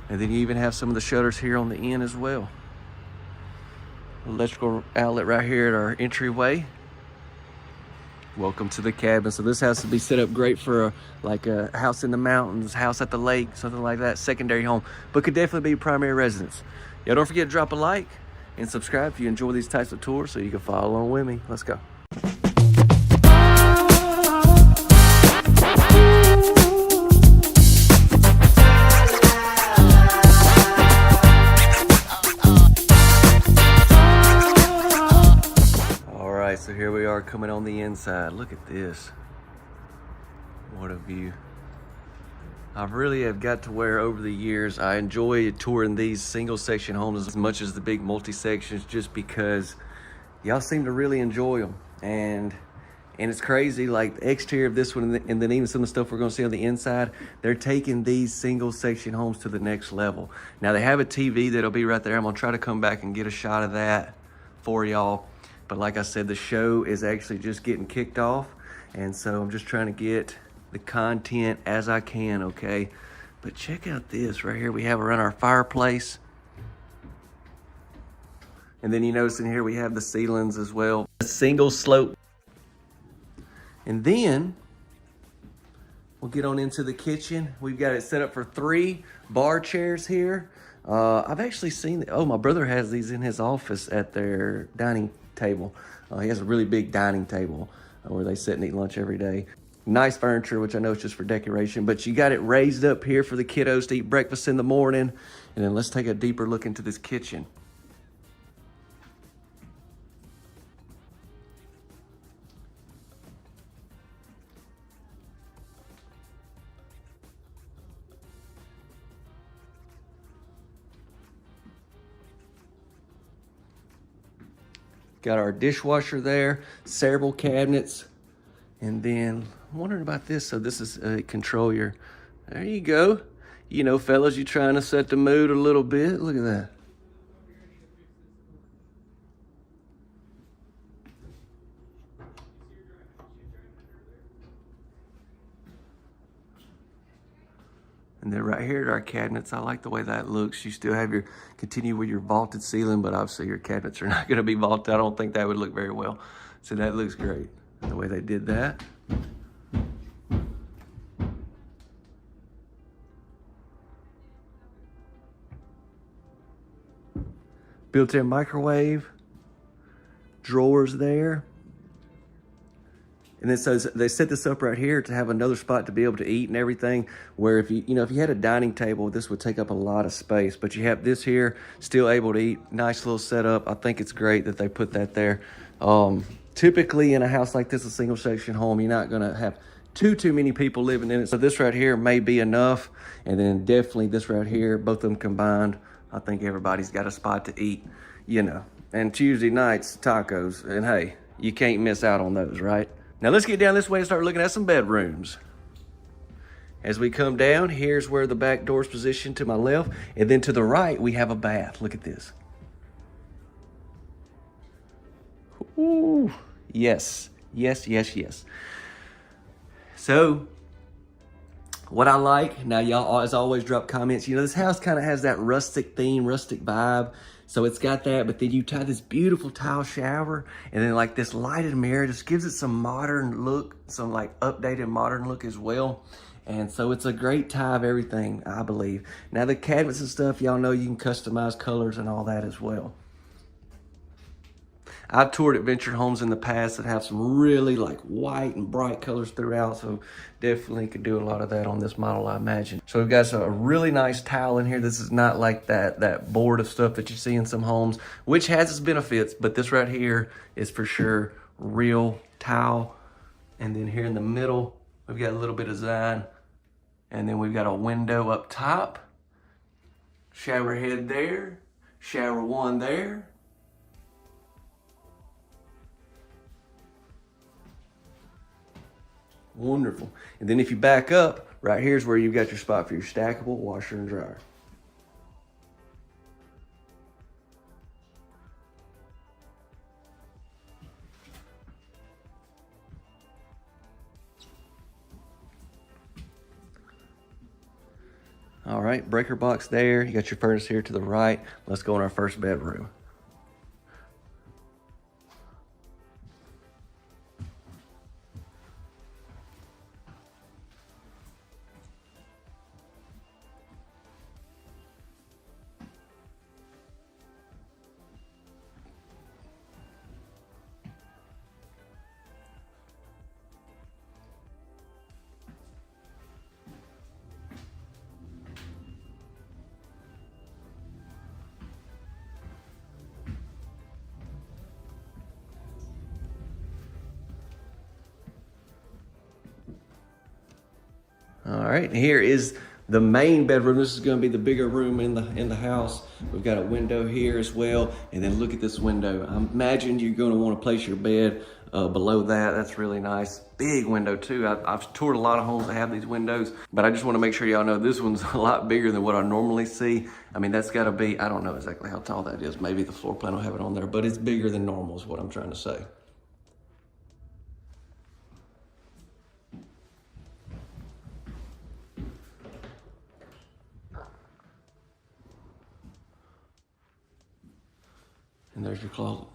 And then you even have some of the shutters here on the end as well. Electrical outlet right here at our entryway. Welcome to the cabin. So this house will be set up great for like a house in the mountains, house at the lake, something like that, secondary home, but could definitely be primary residence. Y'all don't forget to drop a like and subscribe if you enjoy these types of tours so you can follow along with me. Let's go. So here we are coming on the inside. Look at this. What a view. I really have got to where over the years I enjoy touring these single section homes as much as the big multi sections, just because y'all seem to really enjoy them. And And it's crazy, like the exterior of this one and then even some of the stuff we're gonna see on the inside, they're taking these single section homes to the next level. Now they have a TV that'll be right there. I'm gonna try to come back and get a shot of that for y'all. But like I said, the show is actually just getting kicked off. And so I'm just trying to get the content as I can, okay? But check out this right here. We have around our fireplace. And then you notice in here we have the ceilings as well. A single slope. And then we'll get on into the kitchen. We've got it set up for 3 bar chairs here. I've actually seen, my brother has these in his office at their dining table. He has a really big dining table where they sit and eat lunch every day. Nice furniture, which I know is just for decoration, but you got it raised up here for the kiddos to eat breakfast in the morning. And then let's take a deeper look into this kitchen. Got our dishwasher there, several cabinets, and then I'm wondering about this. So this is a control your, there you go. You know, fellas, you trying to set the mood a little bit. Look at that. And then right here at our cabinets, I like the way that looks. You still have continue with your vaulted ceiling, but obviously your cabinets are not gonna be vaulted. I don't think that would look very well. So that looks great, the way they did that. Built-in microwave, drawers there. And then so they set this up right here to have another spot to be able to eat and everything, where if you had a dining table, this would take up a lot of space, but you have this here, still able to eat. Nice little setup. I think it's great that they put that there. Typically in a house like this, a single section home, you're not gonna have too many people living in it. So this right here may be enough. And then definitely this right here, both of them combined, I think everybody's got a spot to eat, And Tuesday nights, tacos, and hey, you can't miss out on those, right? Now let's get down this way and start looking at some bedrooms. As we come down, here's where the back door is positioned to my left. And then to the right, we have a bath. Look at this. Ooh, yes, yes, yes, yes. So, what I like, now y'all as always drop comments. This house kind of has that rustic theme, rustic vibe. So it's got that, but then you tie this beautiful tile shower and then like this lighted mirror just gives it some modern look, some like updated modern look as well. And so it's a great tie of everything, I believe. Now the cabinets and stuff, y'all know you can customize colors and all that as well. I've toured adventure homes in the past that have some really like white and bright colors throughout, so definitely could do a lot of that on this model, I imagine. So we've got a really nice tile in here. This is not like that board of stuff that you see in some homes, which has its benefits, but this right here is for sure real tile. And then here in the middle, we've got a little bit of design, and then we've got a window up top, shower head there, shower one there. Wonderful. And then if you back up, right here's where you've got your spot for your stackable washer and dryer. All right, breaker box there. You got your furnace here to the right. Let's go in our first bedroom. All right, here is the main bedroom. This is going to be the bigger room in the house. We've got a window here as well, and then look at this window. I imagine you're going to want to place your bed below that. That's really nice. Big window too. I've toured a lot of homes that have these windows, but I just want to make sure y'all know this one's a lot bigger than what I normally see. I mean, that's got to be, I don't know exactly how tall that is. Maybe the floor plan will have it on there, but it's bigger than normal is what I'm trying to say. And there's your closet.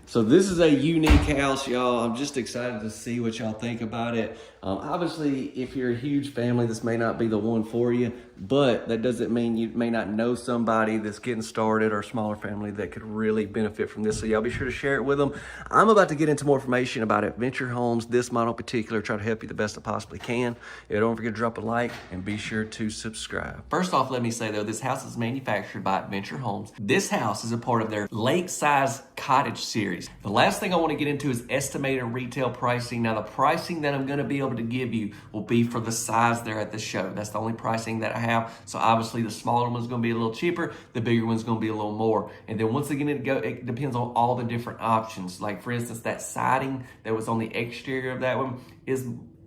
So this is a unique house, y'all. I'm just excited to see what y'all think about it. Obviously, if you're a huge family, this may not be the one for you, but that doesn't mean you may not know somebody that's getting started or a smaller family that could really benefit from this. So y'all be sure to share it with them. I'm about to get into more information about Adventure Homes, this model in particular, try to help you the best I possibly can. Don't forget to drop a like and be sure to subscribe. First off, let me say though, this house is manufactured by Adventure Homes. This house is a part of their Lakeside Cottage series. The last thing I want to get into is estimated retail pricing. Now the pricing that I'm going to be able to give you will be for the size there at the show. That's the only pricing that I have. So obviously the smaller one's going to be a little cheaper, the bigger one's going to be a little more. And then once again, it depends on all the different options. Like for instance, that siding that was on the exterior of that one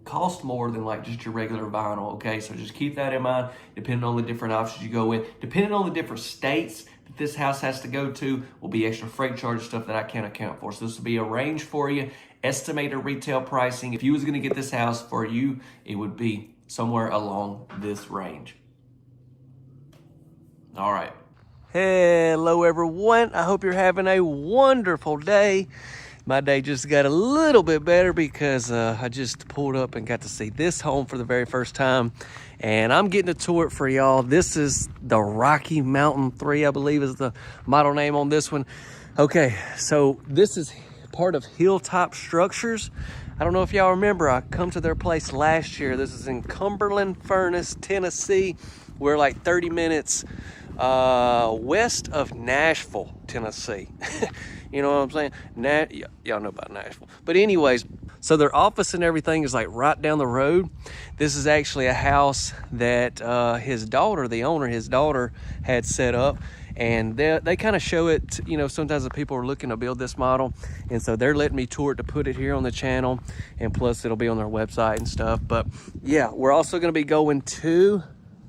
cost more than like just your regular vinyl, okay? So just keep that in mind, depending on the different options you go with. Depending on the different states that this house has to go to will be extra freight charge stuff that I can't account for. So this will be a range for you, estimated retail pricing. If you was gonna get this house for you, it would be somewhere along this range. All right. Hello everyone, I hope you're having a wonderful day. My day just got a little bit better because I just pulled up and got to see this home for the very first time. And I'm getting to tour it for y'all. This is the Rocky Mountain 3, I believe is the model name on this one. Okay, so this is part of Hilltop Structures. I don't know if y'all remember, I come to their place last year. This is in Cumberland Furnace, Tennessee. We're like 30 minutes west of Nashville, Tennessee. You know what I'm saying? Y'all know about Nashville. But anyways, so their office and everything is like right down the road. This is actually a house that his daughter, the owner, his daughter had set up. And they kind of show it, you know, sometimes the people are looking to build this model. And so they're letting me tour it to put it here on the channel. And plus it'll be on their website and stuff. But yeah, we're also going to be going to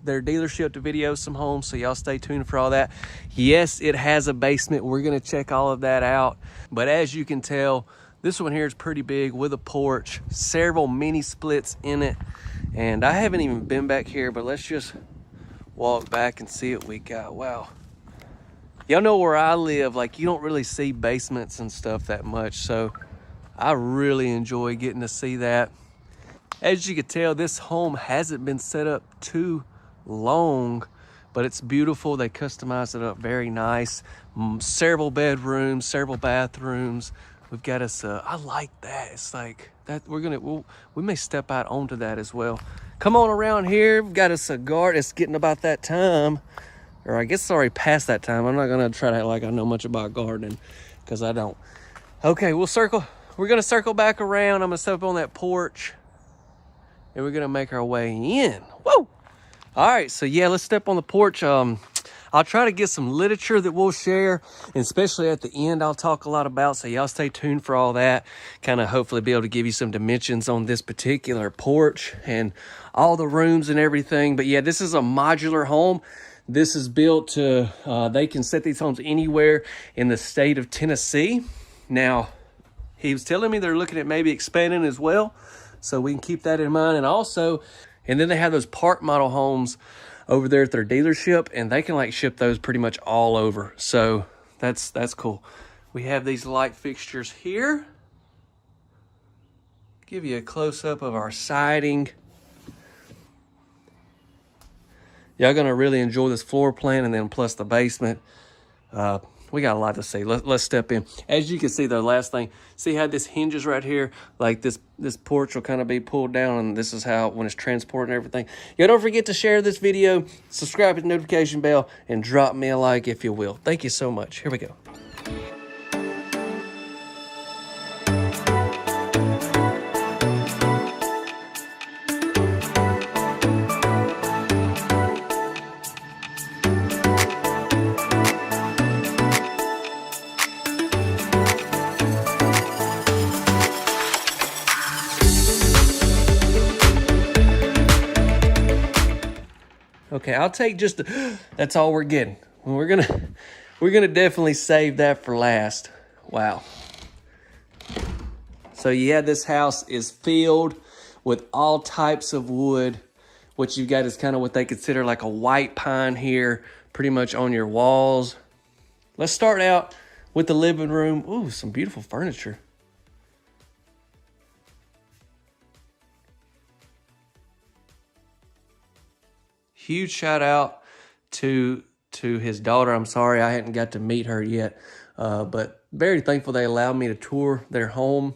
their dealership to video some homes, so y'all stay tuned for all that. Yes, it has a basement. We're gonna check all of that out. But as you can tell, this one here is pretty big with a porch, several mini splits in it. And I haven't even been back here, but let's just walk back and see what we got. Wow. Y'all know where I live, like you don't really see basements and stuff that much. So I really enjoy getting to see that. As you can tell, this home hasn't been set up too long, but it's beautiful. They customized it up very nice. Several bedrooms, several bathrooms. We've got us I like that. It's like that we may step out onto that as well. Come on around here. We've got us a garden. It's getting about that time, or I guess it's already past that time. I'm not gonna try to act like I know much about gardening because I don't. Okay, we're gonna circle back around. I'm gonna step up on that porch and we're gonna make our way in. Whoa! All right, so yeah, let's step on the porch. I'll try to get some literature that we'll share, and especially at the end, I'll talk a lot about, so y'all stay tuned for all that. Kind of hopefully be able to give you some dimensions on this particular porch and all the rooms and everything. But yeah, this is a modular home. This is built to, they can set these homes anywhere in the state of Tennessee. Now, he was telling me they're looking at maybe expanding as well, so we can keep that in mind. And also, and then they have those park model homes over there at their dealership, and they can like ship those pretty much all over. So that's cool. We have these light fixtures here. Give you a close-up of our siding. Y'all gonna really enjoy this floor plan, and then plus the basement. We got a lot to see. Let's step in. As you can see, the last thing, see how this hinges right here? Like this porch will kind of be pulled down, and this is how, when it's transporting everything. Yeah, don't forget to share this video, subscribe to the notification bell, and drop me a like if you will. Thank you so much. Here we go. Okay, I'll take just that's all we're getting. We're gonna definitely save that for last. Wow. So yeah, this house is filled with all types of wood. What you've got is kind of what they consider like a white pine here, pretty much on your walls. Let's start out with the living room. Ooh, some beautiful furniture. Huge shout out to his daughter. I'm sorry I hadn't got to meet her yet, but very thankful they allowed me to tour their home.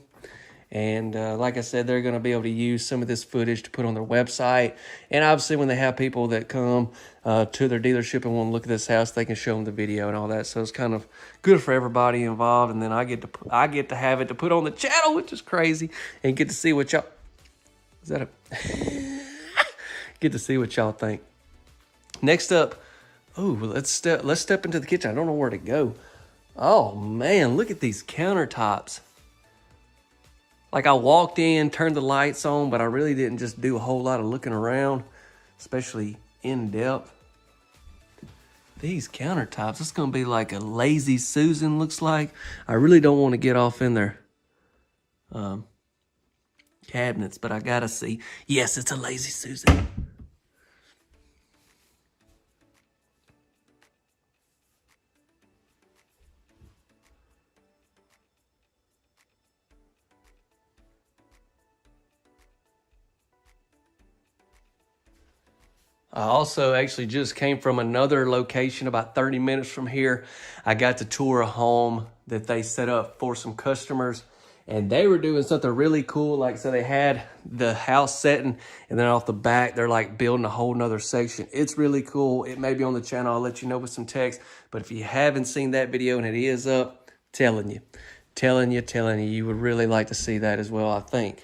And like I said, they're going to be able to use some of this footage to put on their website. And obviously when they have people that come to their dealership and want to look at this house, they can show them the video and all that. So it's kind of good for everybody involved. And then I get to have it to put on the channel, which is crazy, and get to see what y'all, is that a, get to see what y'all think. Next up, oh, let's step into the kitchen. I don't know where to go. Oh man, look at these countertops. Like I walked in, turned the lights on, but I really didn't just do a whole lot of looking around, especially in depth. These countertops, it's gonna be like a lazy Susan, looks like. I really don't want to get off in their cabinets, but I gotta see. Yes, it's a lazy Susan. I also actually just came from another location about 30 minutes from here. I got to tour a home that they set up for some customers, and they were doing something really cool. Like, so they had the house setting, and then off the back, they're like building a whole nother section. It's really cool. It may be on the channel. I'll let you know with some text. But if you haven't seen that video and it is up, telling you, you would really like to see that as well, I think.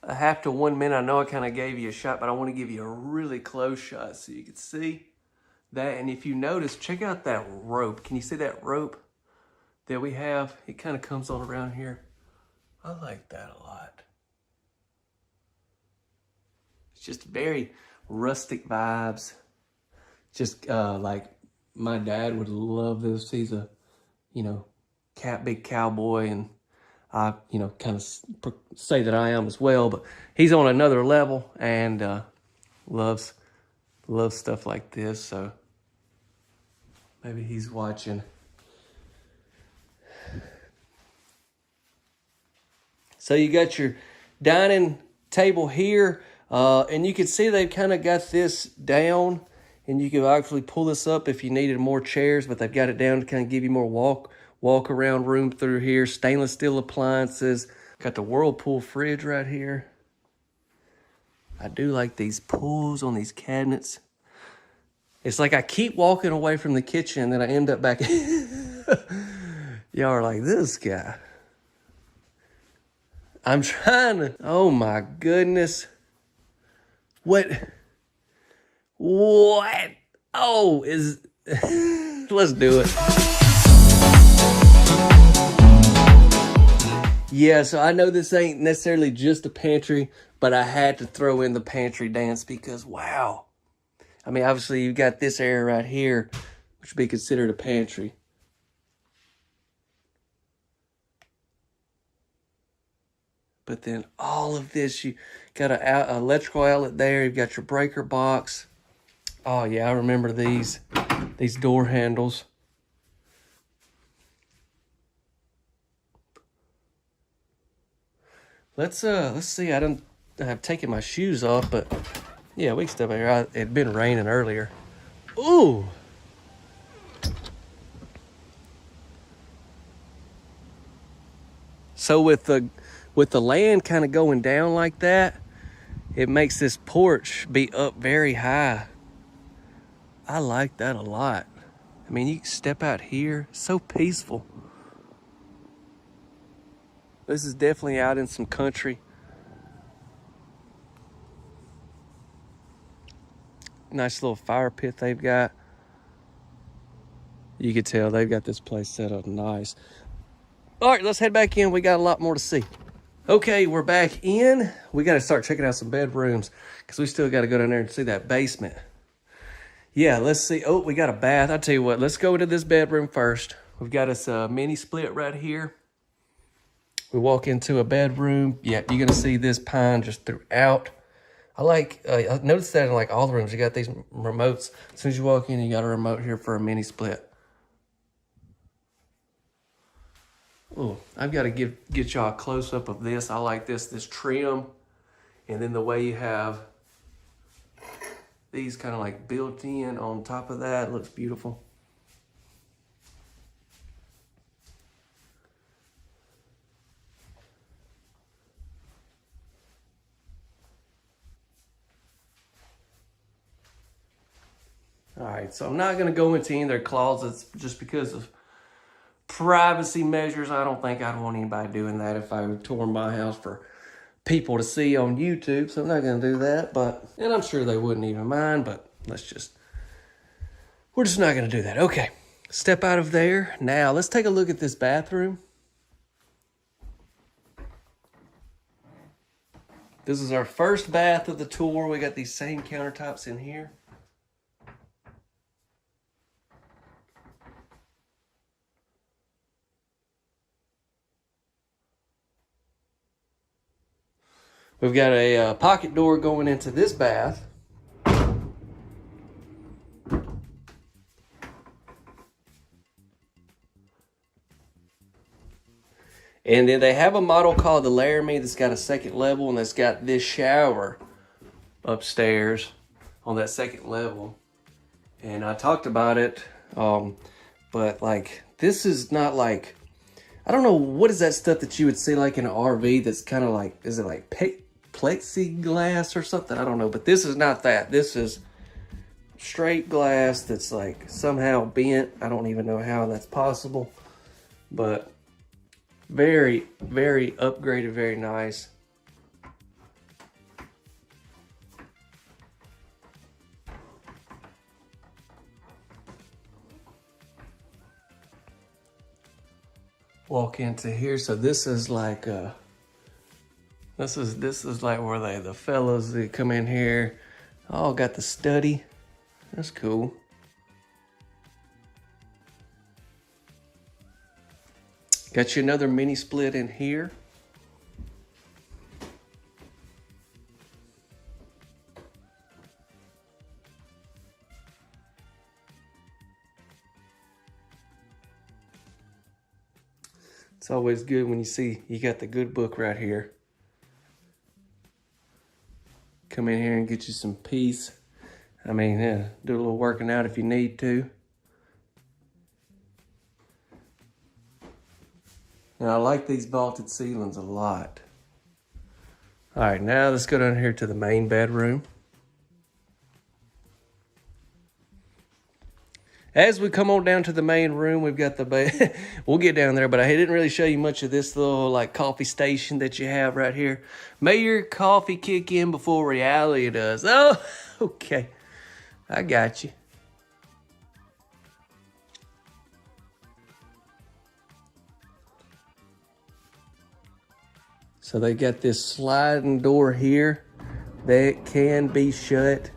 A half to 1 minute. I know I kind of gave you a shot, but I want to give you a really close shot so you can see that. And if you notice, check out that rope. Can you see that rope that we have? It kind of comes on around here. I like that a lot. It's just very rustic vibes. Just like my dad would love this. He's a, you know, big cowboy, and I, you know, kind of say that I am as well, but he's on another level and loves stuff like this. So maybe he's watching. So you got your dining table here, and you can see they've kind of got this down, and you can actually pull this up if you needed more chairs, but they've got it down to kind of give you more walk around room through here. Stainless steel appliances. Got the Whirlpool fridge right here. I do like these pulls on these cabinets. It's like I keep walking away from the kitchen and then I end up back. Y'all are like, this guy. I'm trying to, oh my goodness. What? Oh, let's do it. Yeah, so I know this ain't necessarily just a pantry, but I had to throw in the pantry dance because, wow. I mean, obviously, you've got this area right here, which would be considered a pantry. But then all of this, you got an electrical outlet there. You've got your breaker box. Oh, yeah, I remember these door handles. Let's see. I've taken my shoes off, but yeah, we can step out here. It had been raining earlier. Ooh. So with the land kind of going down like that, it makes this porch be up very high. I like that a lot. I mean, you can step out here, so peaceful. This is definitely out in some country. Nice little fire pit they've got. You can tell they've got this place set up nice. All right, let's head back in. We got a lot more to see. Okay, we're back in. We got to start checking out some bedrooms because we still got to go down there and see that basement. Yeah, let's see. Oh, we got a bath. I tell you what, let's go to this bedroom first. We've got us a mini split right here. We walk into a bedroom. Yeah, you're going to see this pine just throughout. I noticed that in like all the rooms, you got these remotes. As soon as you walk in, you got a remote here for a mini split. Oh, I've got to get y'all a close up of this. I like this trim. And then the way you have these kind of like built in on top of that, looks beautiful. All right, so I'm not going to go into any of their closets just because of privacy measures. I don't think I'd want anybody doing that if I tore my house for people to see on YouTube. So I'm not going to do that, and I'm sure they wouldn't even mind, but we're just not going to do that. Okay, step out of there. Now let's take a look at this bathroom. This is our first bath of the tour. We got these same countertops in here. We've got a pocket door going into this bath. And then they have a model called the Laramie that's got a second level, and that's got this shower upstairs on that second level. And I talked about it, but like, this is not like, I don't know, what is that stuff that you would see like in an RV that's kind of like, is it like plexiglass or something? I don't know, but this is not that. This is straight glass that's like somehow bent. I don't even know how that's possible, but very, very upgraded, very nice. Walk into here. So this is like this is like where the fellas that come in here all got the study. That's cool. Got you another mini split in here. It's always good when you see you got the good book right here. Come in here and get you some peace. I mean, yeah, do a little working out if you need to. Now, I like these vaulted ceilings a lot. All right, now let's go down here to the main bedroom. As we come on down to the main room, we've got the bed. We'll get down there, but I didn't really show you much of this little like coffee station that you have right here. May your coffee kick in before reality does. Oh, okay. I got you. So they got this sliding door here that can be shut.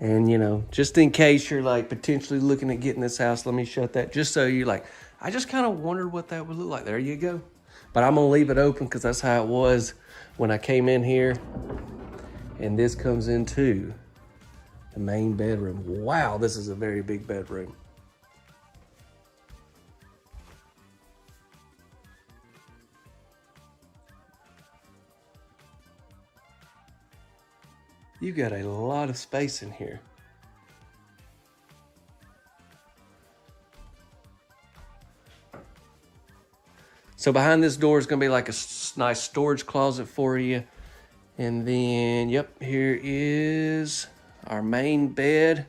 And, you know, just in case you're like potentially looking at getting this house, let me shut that. Just so you're like, I just kind of wondered what that would look like. There you go. But I'm going to leave it open because that's how it was when I came in here. And this comes into the main bedroom. Wow, this is a very big bedroom. You got a lot of space in here. So behind this door is going to be like a nice storage closet for you. And then, yep, here is our main bed.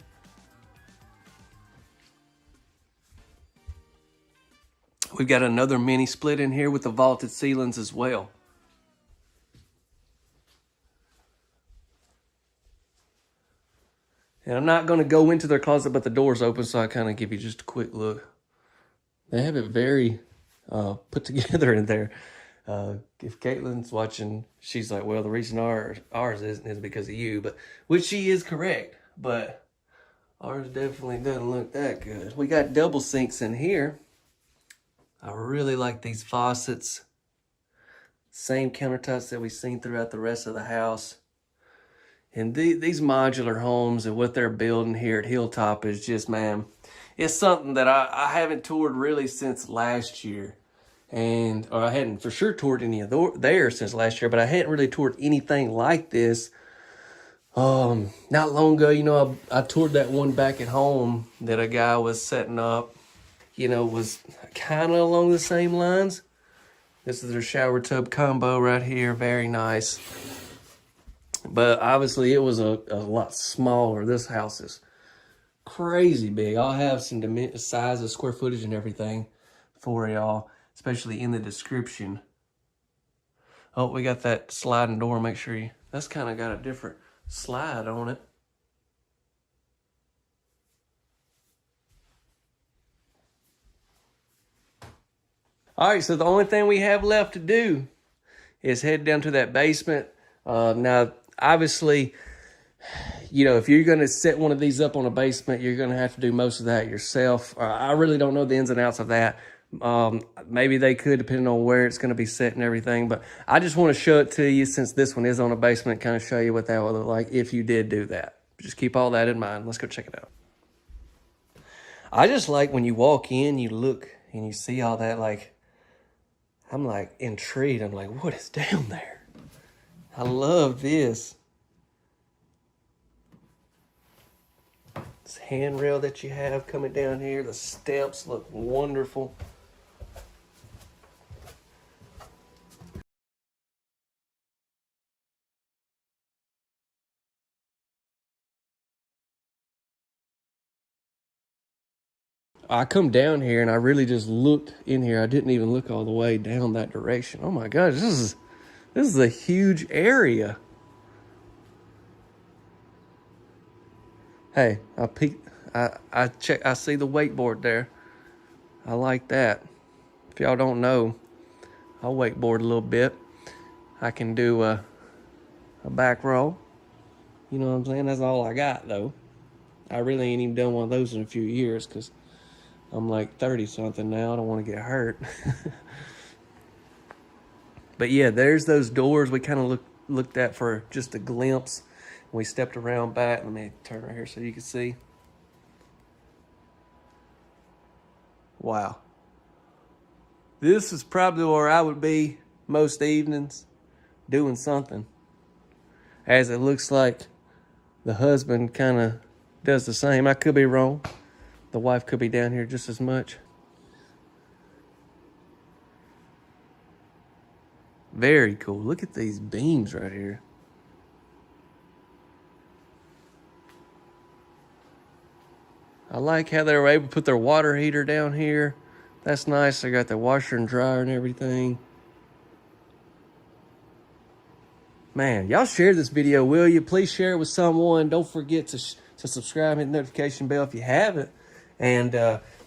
We've got another mini split in here with the vaulted ceilings as well. And I'm not going to go into their closet, but the door's open, so I kind of give you just a quick look. They have it very, put together in there. If Caitlin's watching, she's like, well, the reason ours isn't is because of you, but which she is correct, but ours definitely doesn't look that good. We got double sinks in here. I really like these faucets. Same countertops that we've seen throughout the rest of the house. And these modular homes and what they're building here at Hilltop is just, man, it's something that I haven't toured really since last year. Or I hadn't for sure toured any of there since last year, but I hadn't really toured anything like this. Not long ago, you know, I toured that one back at home that a guy was setting up, you know, was kind of along the same lines. This is their shower tub combo right here. Very nice. But obviously it was a lot smaller. This house is crazy big. I'll have some size of square footage and everything for y'all, especially in the description. Oh, we got that sliding door. Make sure that's kind of got a different slide on it. All right, so the only thing we have left to do is head down to that basement. Now, obviously, you know, if you're going to set one of these up on a basement, you're going to have to do most of that yourself. I really don't know the ins and outs of that. Maybe they could, depending on where it's going to be set and everything. But I just want to show it to you since this one is on a basement, kind of show you what that would look like if you did do that. Just keep all that in mind. Let's go check it out. I just like when you walk in, you look and you see all that, like, I'm like intrigued. I'm like, what is down there? I love this. This handrail that you have coming down here. The steps look wonderful. I come down here and I really just looked in here. I didn't even look all the way down that direction. Oh my gosh, this is a huge area. Hey, I peeked. I see the wakeboard there. I like that. If y'all don't know, I wakeboard a little bit. I can do a back row. You know what I'm saying? That's all I got though. I really ain't even done one of those in a few years because I'm like 30 something now. I don't want to get hurt. But yeah, there's those doors we kind of looked at for just a glimpse. We stepped around back. Let me turn right here so you can see. Wow. This is probably where I would be most evenings doing something. As it looks like the husband kind of does the same. I could be wrong. The wife could be down here just as much. Very cool. Look at these beams right here. I like how they were able to put their water heater down here. That's nice. They got the washer and dryer and everything. Man, y'all share this video, will you? Please share it with someone. Don't forget to subscribe and hit the notification bell if you haven't. And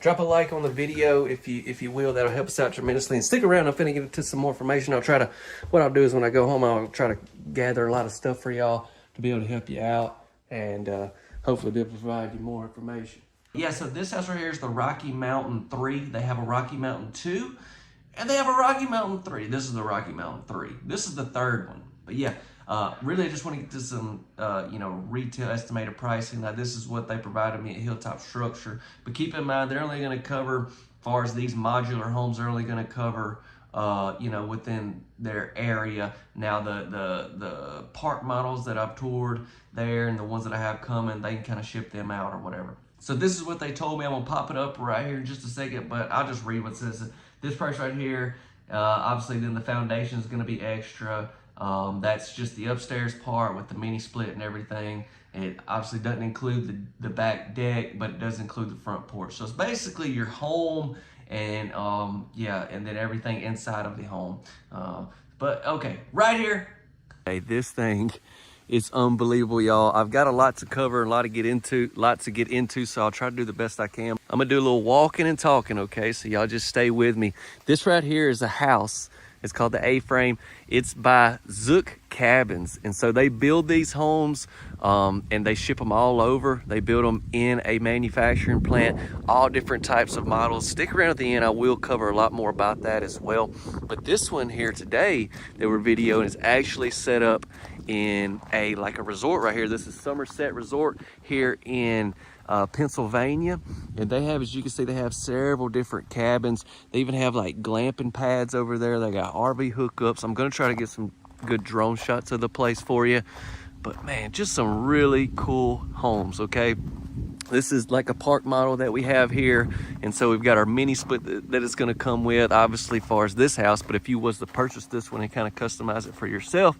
drop a like on the video if you will. That'll help us out tremendously. And stick around. I'm finna get into some more information. What I'll do is when I go home, I'll try to gather a lot of stuff for y'all to be able to help you out and hopefully be able to provide you more information. Yeah, so this house right here is the Rocky Mountain 3. They have a Rocky Mountain 2, and they have a Rocky Mountain 3. This is the Rocky Mountain 3. This is the third one. But yeah, really I just want to get to some, retail estimated pricing. Now, this is what they provided me at Hilltop Structure. But keep in mind, they're only going to cover, as far as these modular homes, they're only going to cover, within their area. Now, the park models that I've toured there and the ones that I have coming, they can kind of ship them out or whatever. So this is what they told me. I'm going to pop it up right here in just a second, but I'll just read what it says. This price right here, obviously then the foundation is going to be extra. That's just the upstairs part with the mini split and everything. It obviously doesn't include the back deck, but it does include the front porch. So it's basically your home and and then everything inside of the home. But okay, right here. Hey, this thing It's unbelievable, y'all. I've got a lot to cover, a lot to get into, so I'll try to do the best I can. I'm gonna do a little walking and talking, okay? So y'all just stay with me. This right here is a house. It's called the A-frame. It's by Zook Cabins. And so they build these homes and they ship them all over. They build them in a manufacturing plant, all different types of models. Stick around at the end. I will cover a lot more about that as well. But this one here today that we're videoing is actually set up in like a resort right here. This is Somerset Resort here in Pennsylvania, and they have, as you can see, they have several different cabins. They even have like glamping pads over there. They got RV hookups. I'm gonna try to get some good drone shots of the place for you, but man, just some really cool homes. Okay, this is like a park model that we have here, and so we've got our mini split that it's going to come with, obviously, as far as this house. But if you was to purchase this one and kind of customize it for yourself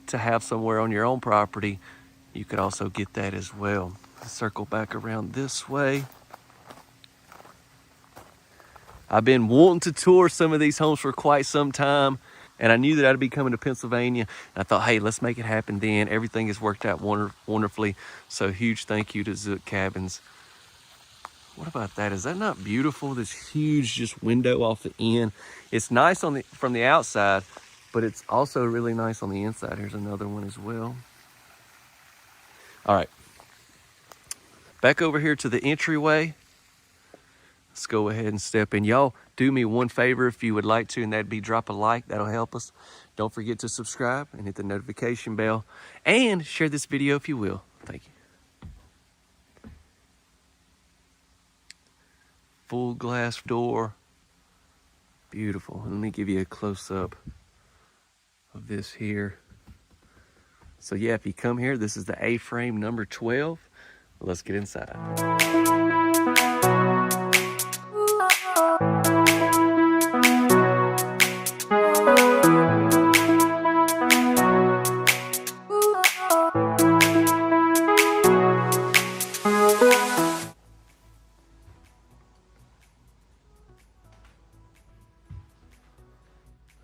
to have somewhere on your own property, you could also get that as well. Circle back around this way. I've been wanting to tour some of these homes for quite some time, and I knew that I'd be coming to Pennsylvania. And I thought, hey, let's make it happen then. Everything has worked out wonderfully. So huge thank you to Zook Cabins. What about that? Is that not beautiful? This huge just window off the end. It's nice from the outside, but it's also really nice on the inside. Here's another one as well. All right. Back over here to the entryway. Let's go ahead and step in. Y'all, do me one favor if you would like to, and that'd be drop a like. That'll help us. Don't forget to subscribe and hit the notification bell. And share this video if you will. Thank you. Full glass door. Beautiful. Let me give you a close-up of this here. So yeah, if you come here, this is the A-frame number 12. Let's get inside.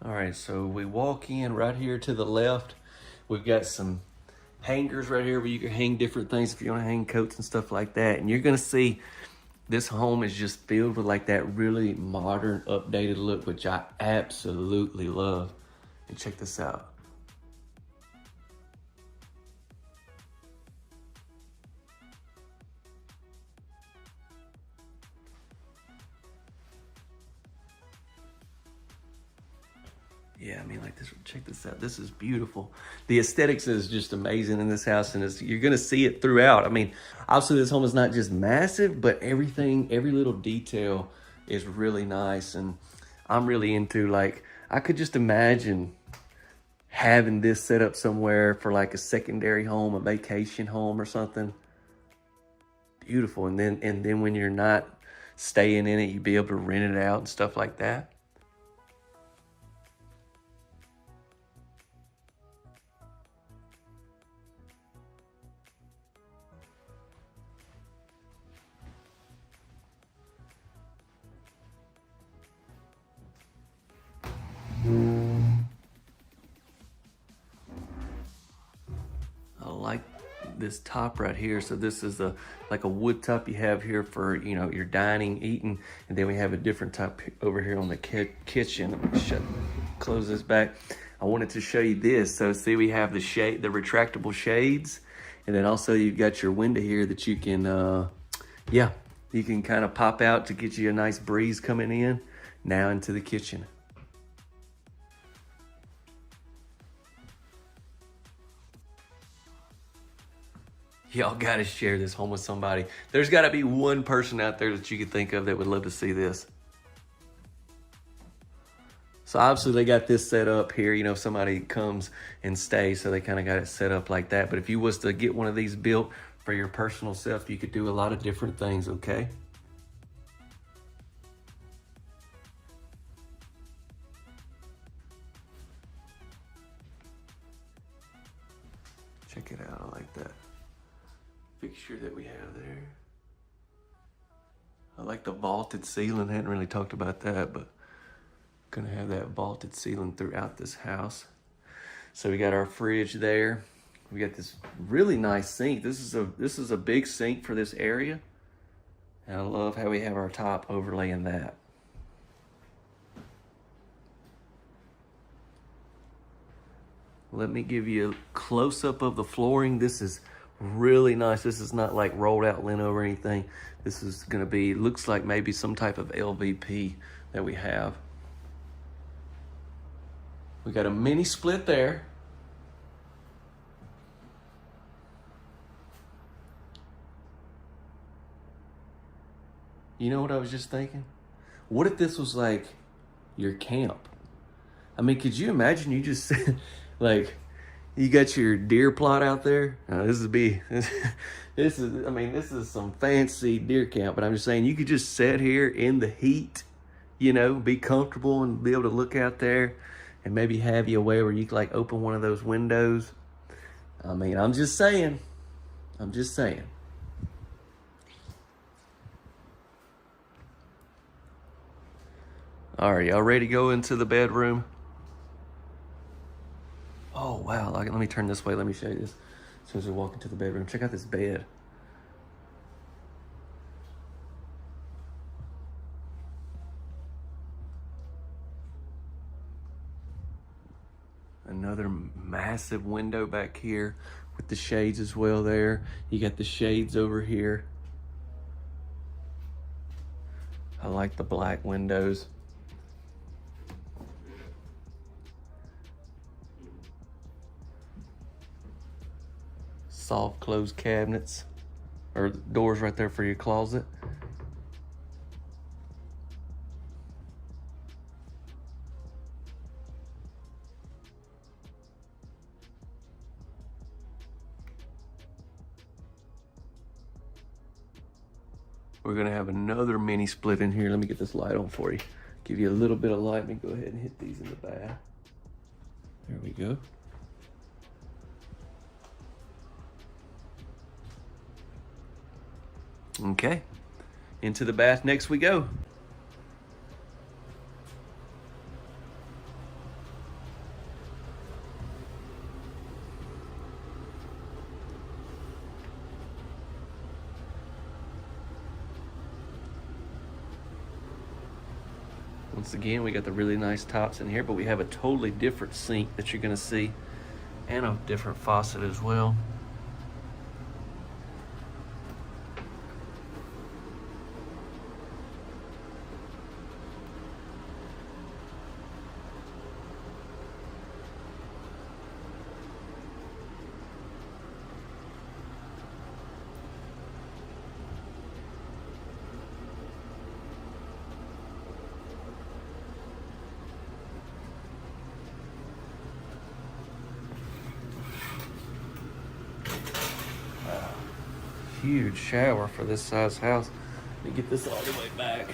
All right, so we walk in right here to the left. We've got some hangers right here where you can hang different things if you want to hang coats and stuff like that. And you're going to see this home is just filled with like that really modern, updated look, which I absolutely love. And check this out. Yeah, I mean, like this, check this out. This is beautiful. The aesthetics is just amazing in this house, and you're gonna see it throughout. I mean, obviously this home is not just massive, but everything, every little detail is really nice. And I'm really into, like, I could just imagine having this set up somewhere for like a secondary home, a vacation home or something. Beautiful. And then when you're not staying in it, you'd be able to rent it out and stuff like that. I like this top right here. So this is like a wood top you have here for, you know, your dining, eating, and then we have a different top over here on the kitchen. Let me close this back. I wanted to show you this. So see, we have the retractable shades, and then also you've got your window here that you can, yeah, you can kind of pop out to get you a nice breeze coming in now into the kitchen. Y'all gotta share this home with somebody. There's gotta be one person out there that you could think of that would love to see this. So obviously they got this set up here, you know, if somebody comes and stays, so they kind of got it set up like that. But if you was to get one of these built for your personal self, you could do a lot of different things, okay? Check it out, I like that fixture that we have there. I like the vaulted ceiling. I hadn't really talked about that, but gonna have that vaulted ceiling throughout this house. So we got our fridge there. We got this really nice sink. This is a big sink for this area. And I love how we have our top overlaying that. Let me give you a close-up of the flooring. This is really nice. This is not like rolled out lino or anything. This is gonna be, looks like maybe some type of LVP that we have. We got a mini split there. You know what I was just thinking? What if this was like your camp? I mean, could you imagine you just like, you got your deer plot out there? This is some fancy deer camp, but I'm just saying you could just sit here in the heat, you know, be comfortable and be able to look out there and maybe have you a way where you could like open one of those windows. I mean, I'm just saying. All right, y'all ready to go into the bedroom? Oh, wow. Let me turn this way. Let me show you this. As soon as we walk into the bedroom, check out this bed. Another massive window back here with the shades as well there. You got the shades over here. I like the black windows. Soft closed cabinets or doors right there for your closet. We're gonna have another mini split in here. Let me get this light on for you. Give you a little bit of light. Let me go ahead and hit these in the bath. There we go. Okay, into the bath next we go. Once again, we got the really nice tops in here, but we have a totally different sink that you're gonna see and a different faucet as well. Huge shower for this size house. Let me get this all the way back.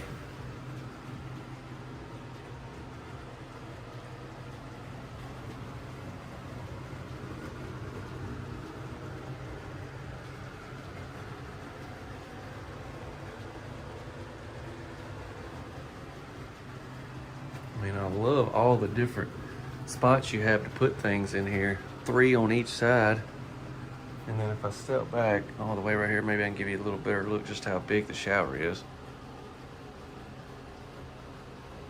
I mean, I love all the different spots you have to put things in here. 3 on each side. And then if I step back all the way right here, maybe I can give you a little better look just how big the shower is.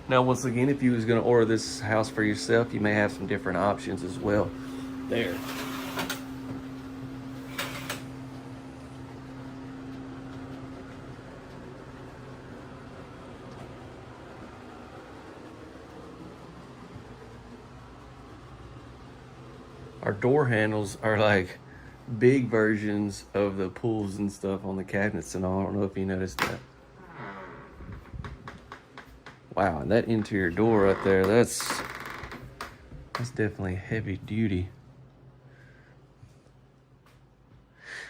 Now, once again, if you was gonna order this house for yourself, you may have some different options as well. There. Our door handles are like big versions of the pulls and stuff on the cabinets and all. I don't know if you noticed that. Wow, and that interior door right there, that's definitely heavy duty.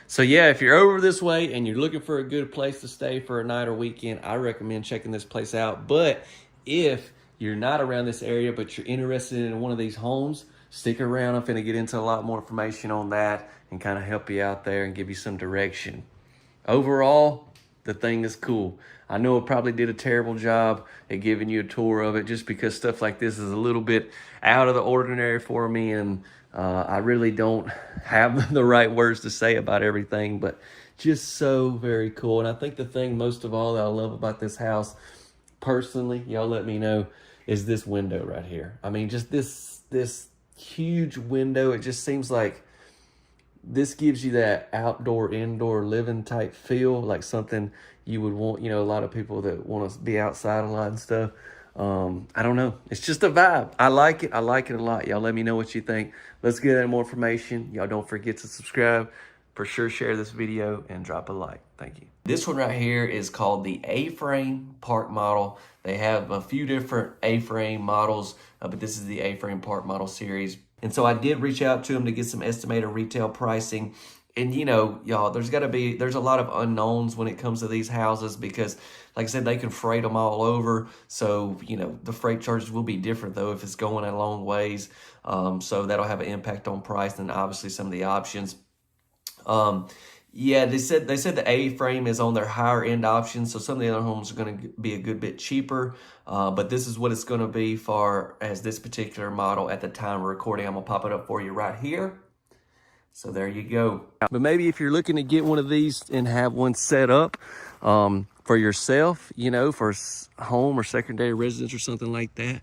So yeah, if you're over this way and you're looking for a good place to stay for a night or weekend, I recommend checking this place out. But if you're not around this area, but you're interested in one of these homes, stick around. I'm finna get into a lot more information on that and kind of help you out there and give you some direction. Overall, the thing is cool. I know I probably did a terrible job at giving you a tour of it just because stuff like this is a little bit out of the ordinary for me, and I really don't have the right words to say about everything, but just so very cool. And I think the thing most of all that I love about this house, personally, y'all let me know, is this window right here. I mean, just this huge window. It just seems like this gives you that outdoor, indoor living type feel, like something you would want, you know, a lot of people that want to be outside a lot and stuff. I don't know. It's just a vibe. I like it. I like it a lot. Y'all let me know what you think. Let's get into more information. Y'all don't forget to subscribe. For sure, share this video and drop a like. Thank you. This one right here is called the A-frame park model. They have a few different A-frame models, but this is the A-frame park model series. And so I did reach out to them to get some estimated retail pricing. And you know, y'all, there's a lot of unknowns when it comes to these houses because, like I said, they can freight them all over. So, you know, the freight charges will be different though if it's going a long ways. So that'll have an impact on price and obviously some of the options. Yeah, they said the A-frame is on their higher end options, so some of the other homes are going to be a good bit cheaper, but this is what it's going to be for as this particular model at the time of recording. I'm going to pop it up for you right here. So there you go. But maybe if you're looking to get one of these and have one set up for yourself, you know, for home or secondary residence or something like that,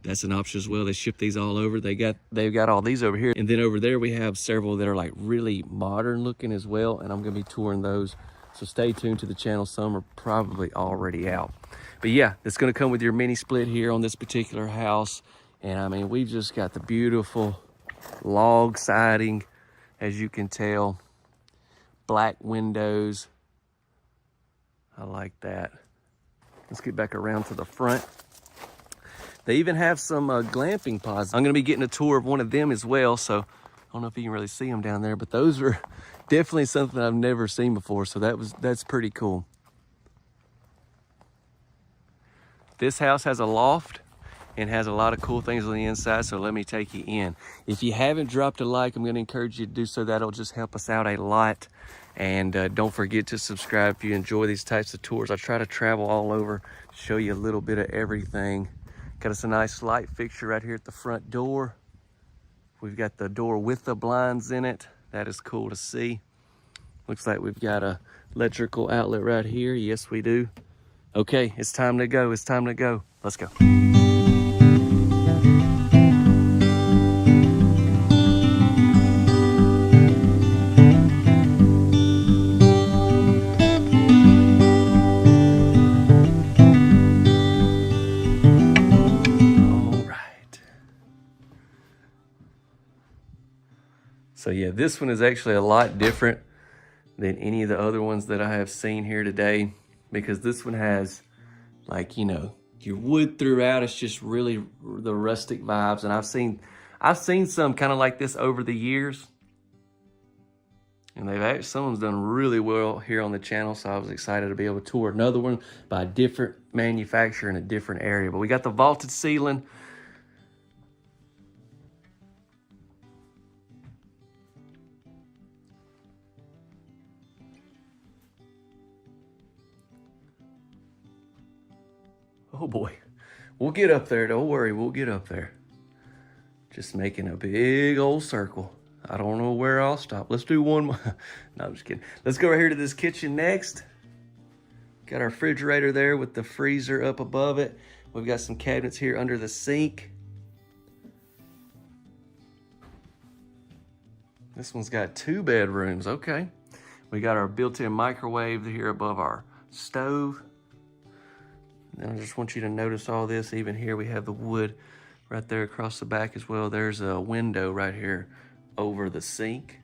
that's an option as well. They ship these all over. They've got all these over here. And then over there we have several that are like really modern looking as well. And I'm gonna be touring those. So stay tuned to the channel. Some are probably already out. But yeah, it's gonna come with your mini split here on this particular house. And I mean, we've just got the beautiful log siding, as you can tell. Black windows. I like that. Let's get back around to the front. They even have some glamping pods. I'm gonna be getting a tour of one of them as well, so I don't know if you can really see them down there, but those are definitely something I've never seen before, so that's pretty cool. This house has a loft and has a lot of cool things on the inside, so let me take you in. If you haven't dropped a like, I'm gonna encourage you to do so. That'll just help us out a lot. And don't forget to subscribe if you enjoy these types of tours. I try to travel all over, show you a little bit of everything. Got us a nice light fixture right here at the front door. We've got the door with the blinds in it. That is cool to see. Looks like we've got a electrical outlet right here. Yes, we do. Okay, it's time to go. It's time to go. Let's go. So yeah, this one is actually a lot different than any of the other ones that I have seen here today, because this one has, like, you know, your wood throughout. It's just really the rustic vibes. And I've seen some kind of like this over the years, and someone's done really well here on the channel. So I was excited to be able to tour another one by a different manufacturer in a different area. But we got the vaulted ceiling. Oh boy, we'll get up there. Don't worry, we'll get up there. Just making a big old circle. I don't know where I'll stop. Let's do one more. No, I'm just kidding. Let's go right here to this kitchen next. Got our refrigerator there with the freezer up above it. We've got some cabinets here under the sink. This one's got 2 bedrooms, okay. We got our built-in microwave here above our stove. And I just want you to notice all this. Even here we have the wood right there across the back as well. There's a window right here over the sink.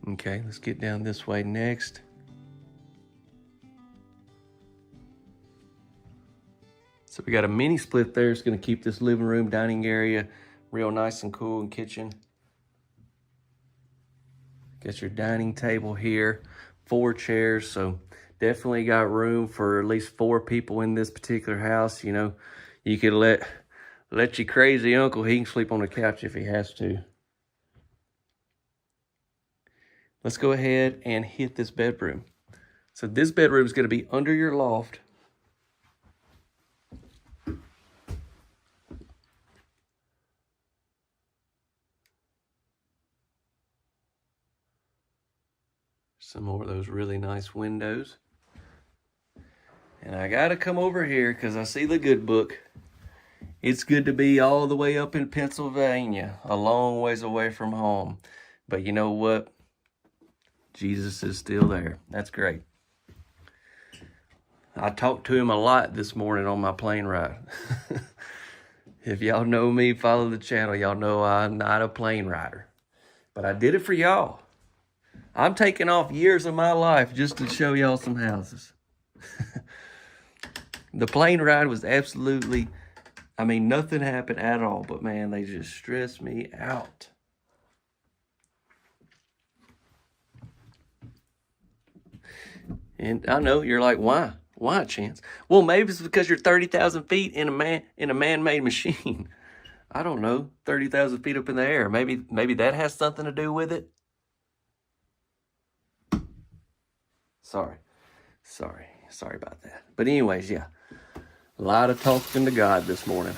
Okay, let's get down this way next. So we got a mini split there. It's gonna keep this living room, dining area real nice and cool, and kitchen. Got your dining table here, 4 chairs. So definitely got room for at least 4 people in this particular house. You know, you could let Let your crazy uncle, he can sleep on the couch if he has to. Let's go ahead and hit this bedroom. So this bedroom is going to be under your loft. Some more of those really nice windows. And I got to come over here because I see the good book. It's good to be all the way up in Pennsylvania, a long ways away from home. But you know what? Jesus is still there. That's great. I talked to him a lot this morning on my plane ride. If y'all know me, follow the channel, y'all know I'm not a plane rider. But I did it for y'all. I'm taking off years of my life just to show y'all some houses. The plane ride was absolutely, I mean, nothing happened at all, but man, they just stressed me out. And I know you're like, why? Why, Chance? Well, maybe it's because you're 30,000 feet in a man-made machine. I don't know, 30,000 feet up in the air. Maybe that has something to do with it. Sorry about that. But anyways, yeah, a lot of talking to God this morning.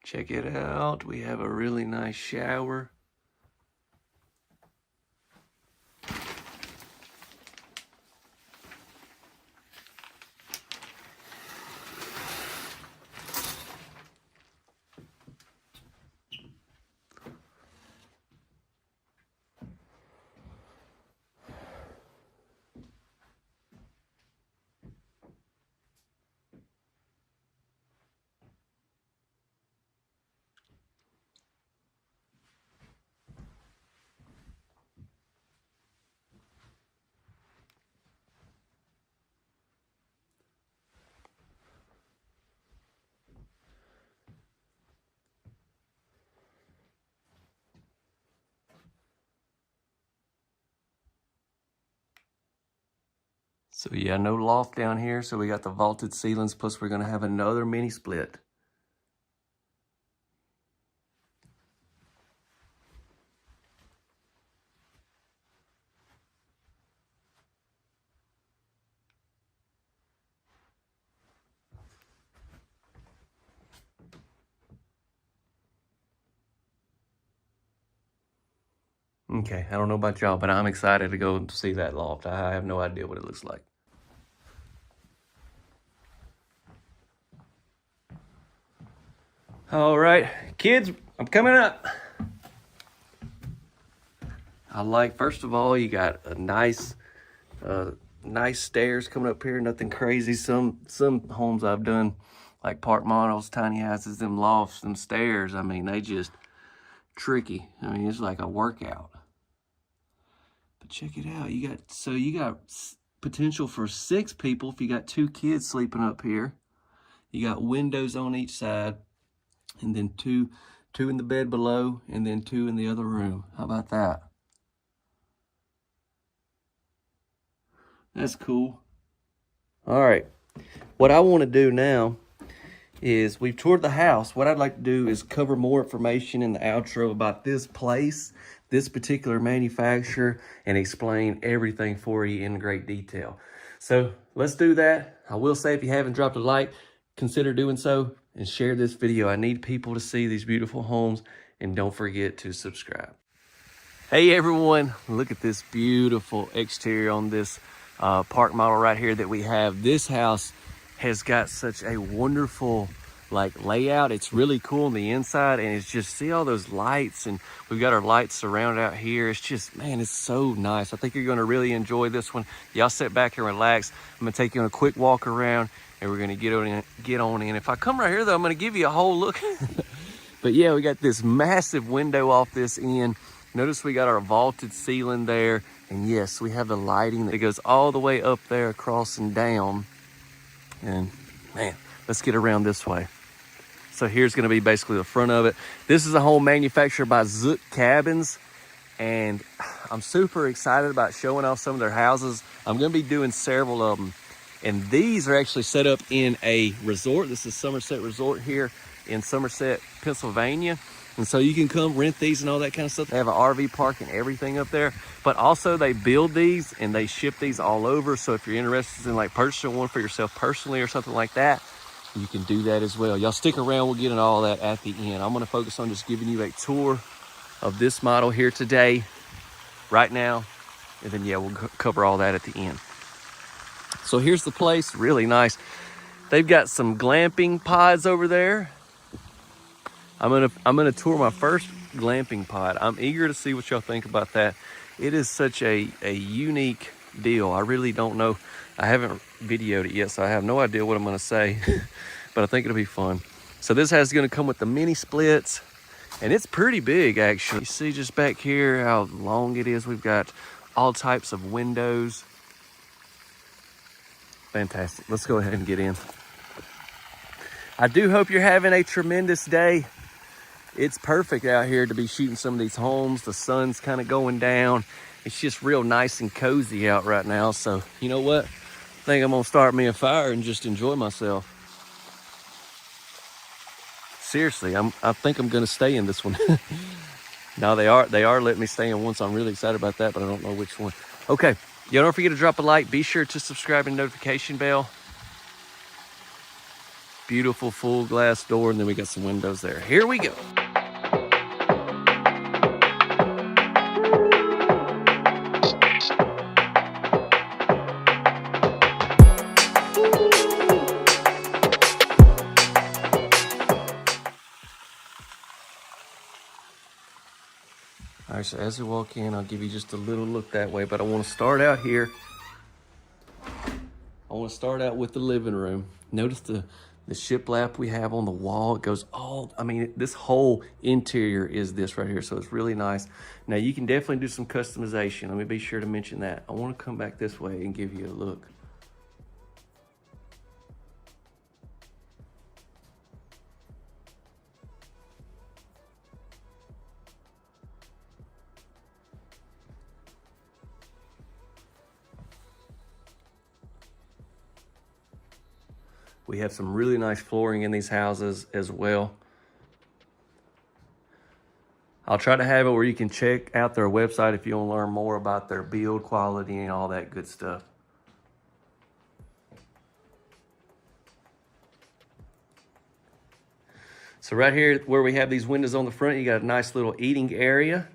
Check it out. We have a really nice shower. So yeah, no loft down here. So we got the vaulted ceilings, plus we're gonna have another mini split. Okay, I don't know about y'all, but I'm excited to go see that loft. I have no idea what it looks like. All right, kids, I'm coming up. I like, first of all, you got a nice stairs coming up here. Nothing crazy. Some homes I've done, like park models, tiny houses, them lofts, them stairs. I mean, they just tricky. I mean, it's like a workout. But check it out. You got potential for 6 people if you got 2 kids sleeping up here. You got windows on each side, and then two in the bed below, and then 2 in the other room. How about that? That's cool. All right. What I want to do now is we've toured the house. What I'd like to do is cover more information in the outro about this place, this particular manufacturer, and explain everything for you in great detail. So let's do that. I will say, if you haven't dropped a like, consider doing so and share this video. I need people to see these beautiful homes, and don't forget to subscribe. Hey everyone, look at this beautiful exterior on this park model right here that we have. This house has got such a wonderful layout. It's really cool on the inside, and it's just, see all those lights, and we've got our lights surrounded out here. It's just, man, it's so nice. I think you're gonna really enjoy this one. Y'all sit back and relax. I'm gonna take you on a quick walk around, and we're gonna get on in. If I come right here though, I'm gonna give you a whole look. But yeah, we got this massive window off this end. Notice we got our vaulted ceiling there. And yes, we have the lighting that goes all the way up there, across and down. And man, let's get around this way. So here's gonna be basically the front of it. This is a home manufactured by Zook Cabins. and I'm super excited about showing off some of their houses. I'm gonna be doing several of them. And these are actually set up in a resort. This is Somerset Resort here in Somerset, Pennsylvania. And so you can come rent these and all that kind of stuff. They have an RV park and everything up there. But also they build these and they ship these all over. So if you're interested in like purchasing one for yourself personally or something like that, you can do that as well. Y'all stick around, we'll get into all that at the end. I'm gonna focus on just giving you a tour of this model here today, right now. And then yeah, we'll cover all that at the end. So here's the place, really nice. They've got some glamping pods over there. I'm gonna tour my first glamping pod. I'm eager to see what y'all think about that. It is such a unique deal. I really don't know. I haven't videoed it yet, so I have no idea what I'm gonna say, but I think it'll be fun. So this has gonna come with the mini splits, and it's pretty big actually. You see just back here how long it is. We've got all types of windows. Fantastic. Let's go ahead and get in. I do hope you're having a tremendous day. It's perfect out here to be shooting some of these homes. The sun's kind of going down. It's just real nice and cozy out right now. So you know what? I think I'm gonna start me a fire and just enjoy myself. Seriously, I think I'm gonna stay in this one. No, they are letting me stay in one, so I'm really excited about that, but I don't know which one. Okay. Y'all don't forget to drop a like. Be sure to subscribe and notification bell. Beautiful full glass door, and then we got some windows there. Here we go. All right, so as we walk in, I'll give you just a little look that way, but I want to start out here. I want to start out with the living room. Notice the shiplap we have on the wall. It goes all, I mean, this whole interior is this right here, so it's really nice. Now, you can definitely do some customization. Let me be sure to mention that. I want to come back this way and give you a look. We have some really nice flooring in these houses as well. I'll try to have it where you can check out their website if you want to learn more about their build quality and all that good stuff. So right here where we have these windows on the front, you got a nice little eating area.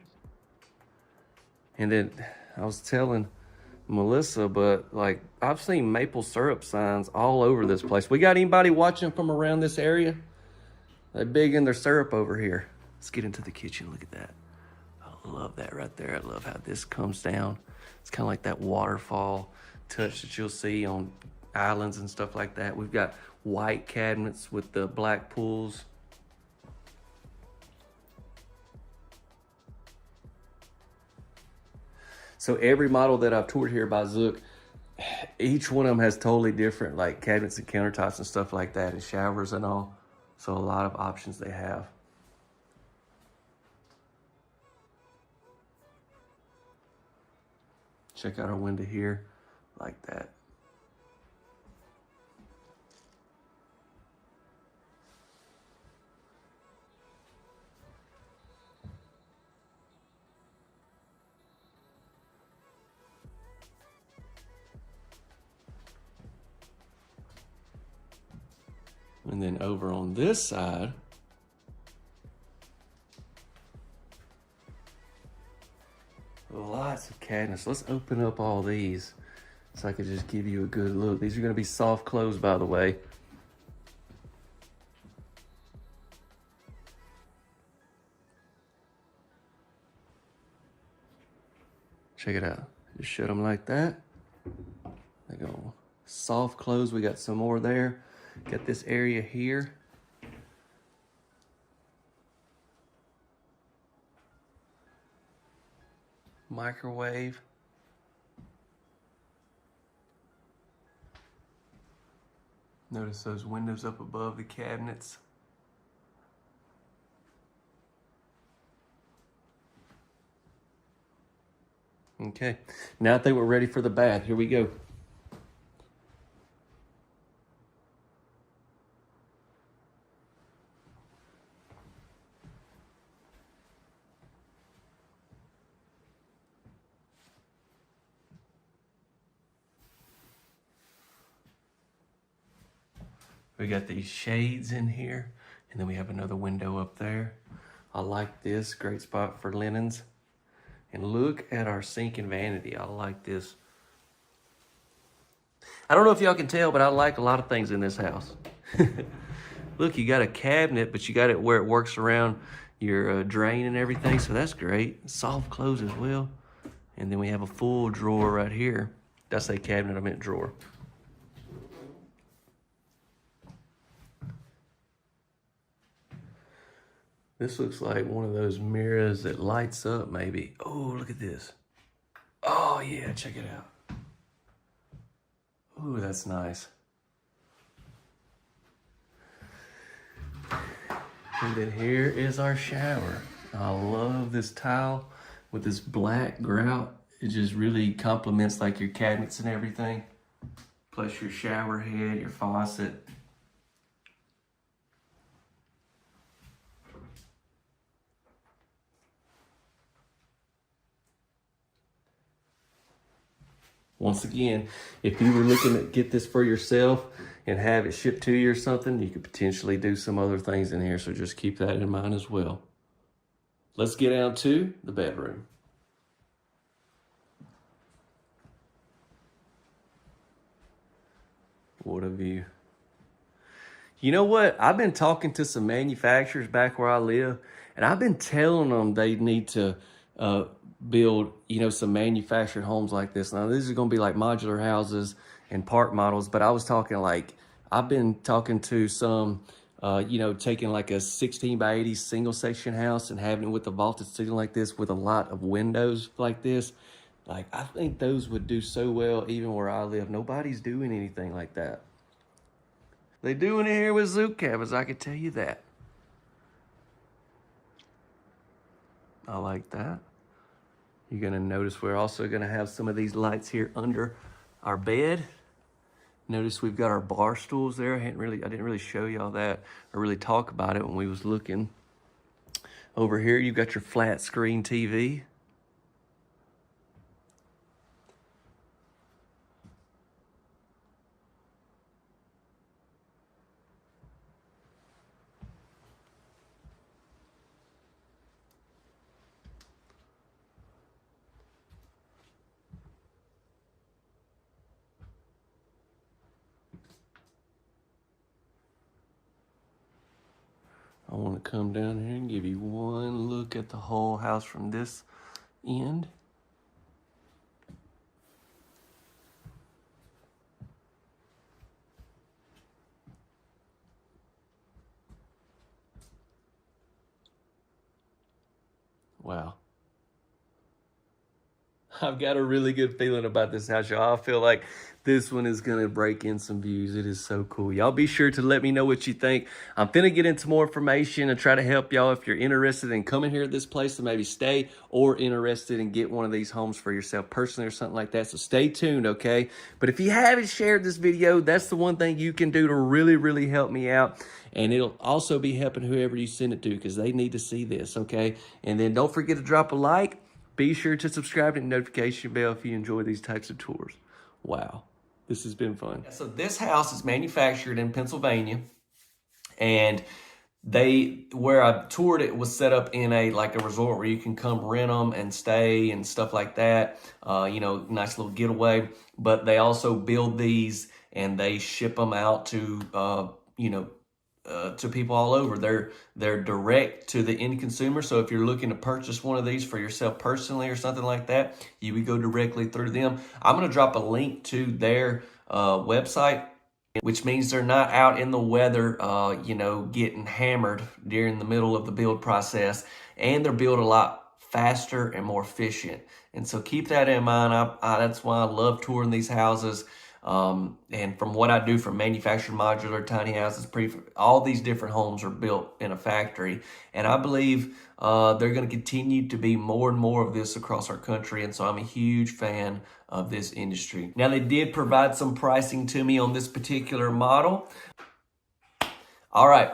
And then I was telling Melissa, but like I've seen maple syrup signs all over this place. We got anybody watching from around this area? They're big in their syrup over here. Let's get into the kitchen. Look at that. I love that right there. I love how this comes down. It's kind of like that waterfall touch that you'll see on islands and stuff like that. We've got white cabinets with the black pulls. So every model that I've toured here by Zook, each one of them has totally different like cabinets and countertops and stuff like that, and showers and all. So a lot of options they have. Check out our window here, like that. And then over on this side, lots of cabinets. Let's open up all these so I can just give you a good look. These are going to be soft close, by the way. Check it out. Just shut them like that. They go soft close. We got some more there. Got this area here. Microwave. Notice those windows up above the cabinets. Okay, now I think we're ready for the bath. Here we go. We got these shades in here, and then we have another window up there. I like this, great spot for linens. And look at our sink and vanity. I like this. I don't know if y'all can tell, but I like a lot of things in this house. Look, you got a cabinet, but you got it where it works around your drain and everything, so that's great. Soft close as well. And then we have a full drawer right here. Did I say cabinet? I meant drawer. This looks like one of those mirrors that lights up, maybe. Oh, look at this. Oh, yeah, check it out. Ooh, that's nice. And then here is our shower. I love this tile with this black grout. It just really complements like your cabinets and everything. Plus your shower head, your faucet. Once again, if you were looking to get this for yourself and have it shipped to you or something, you could potentially do some other things in here, so just keep that in mind as well. Let's get down to the bedroom. What a view. You know what? I've been talking to some manufacturers back where I live, and I've been telling them they need to build, you know, some manufactured homes like this. Now, these are going to be like modular houses and park models, but I was talking like, I've been talking to some, you know, taking like a 16 by 80 single section house and having it with a vaulted ceiling like this with a lot of windows like this. Like, I think those would do so well even where I live. Nobody's doing anything like that. They're doing it here with Zook Cabins, I can tell you that. I like that. You're gonna notice we're also gonna have some of these lights here under our bed. Notice we've got our bar stools there. I didn't really show y'all that or really talk about it when we was looking. Over here, you've got your flat screen TV. I want to come down here and give you one look at the whole house from this end. Wow. I've got a really good feeling about this house, y'all. I feel like this one is going to break in some views. It is so cool. Y'all be sure to let me know what you think. I'm finna get into more information and try to help y'all if you're interested in coming here at this place to maybe stay or interested in get one of these homes for yourself personally or something like that. So stay tuned, okay? But if you haven't shared this video, that's the one thing you can do to really, really help me out. And it'll also be helping whoever you send it to because they need to see this, okay? And then don't forget to drop a like. Be sure to subscribe to the notification bell if you enjoy these types of tours. Wow, this has been fun. So this house is manufactured in Pennsylvania, and where I toured it was set up in a resort where you can come rent them and stay and stuff like that. You know, nice little getaway. But they also build these and they ship them out to to people all over. They're direct to the end consumer. So if you're looking to purchase one of these for yourself personally or something like that, you would go directly through them. I'm going to drop a link to their website, which means they're not out in the weather, getting hammered during the middle of the build process, and they're built a lot faster and more efficient. And so keep that in mind. That's why I love touring these houses. And from what I do for manufactured modular tiny houses, all these different homes are built in a factory. And I believe they're going to continue to be more and more of this across our country. And so I'm a huge fan of this industry. Now, they did provide some pricing to me on this particular model. All right,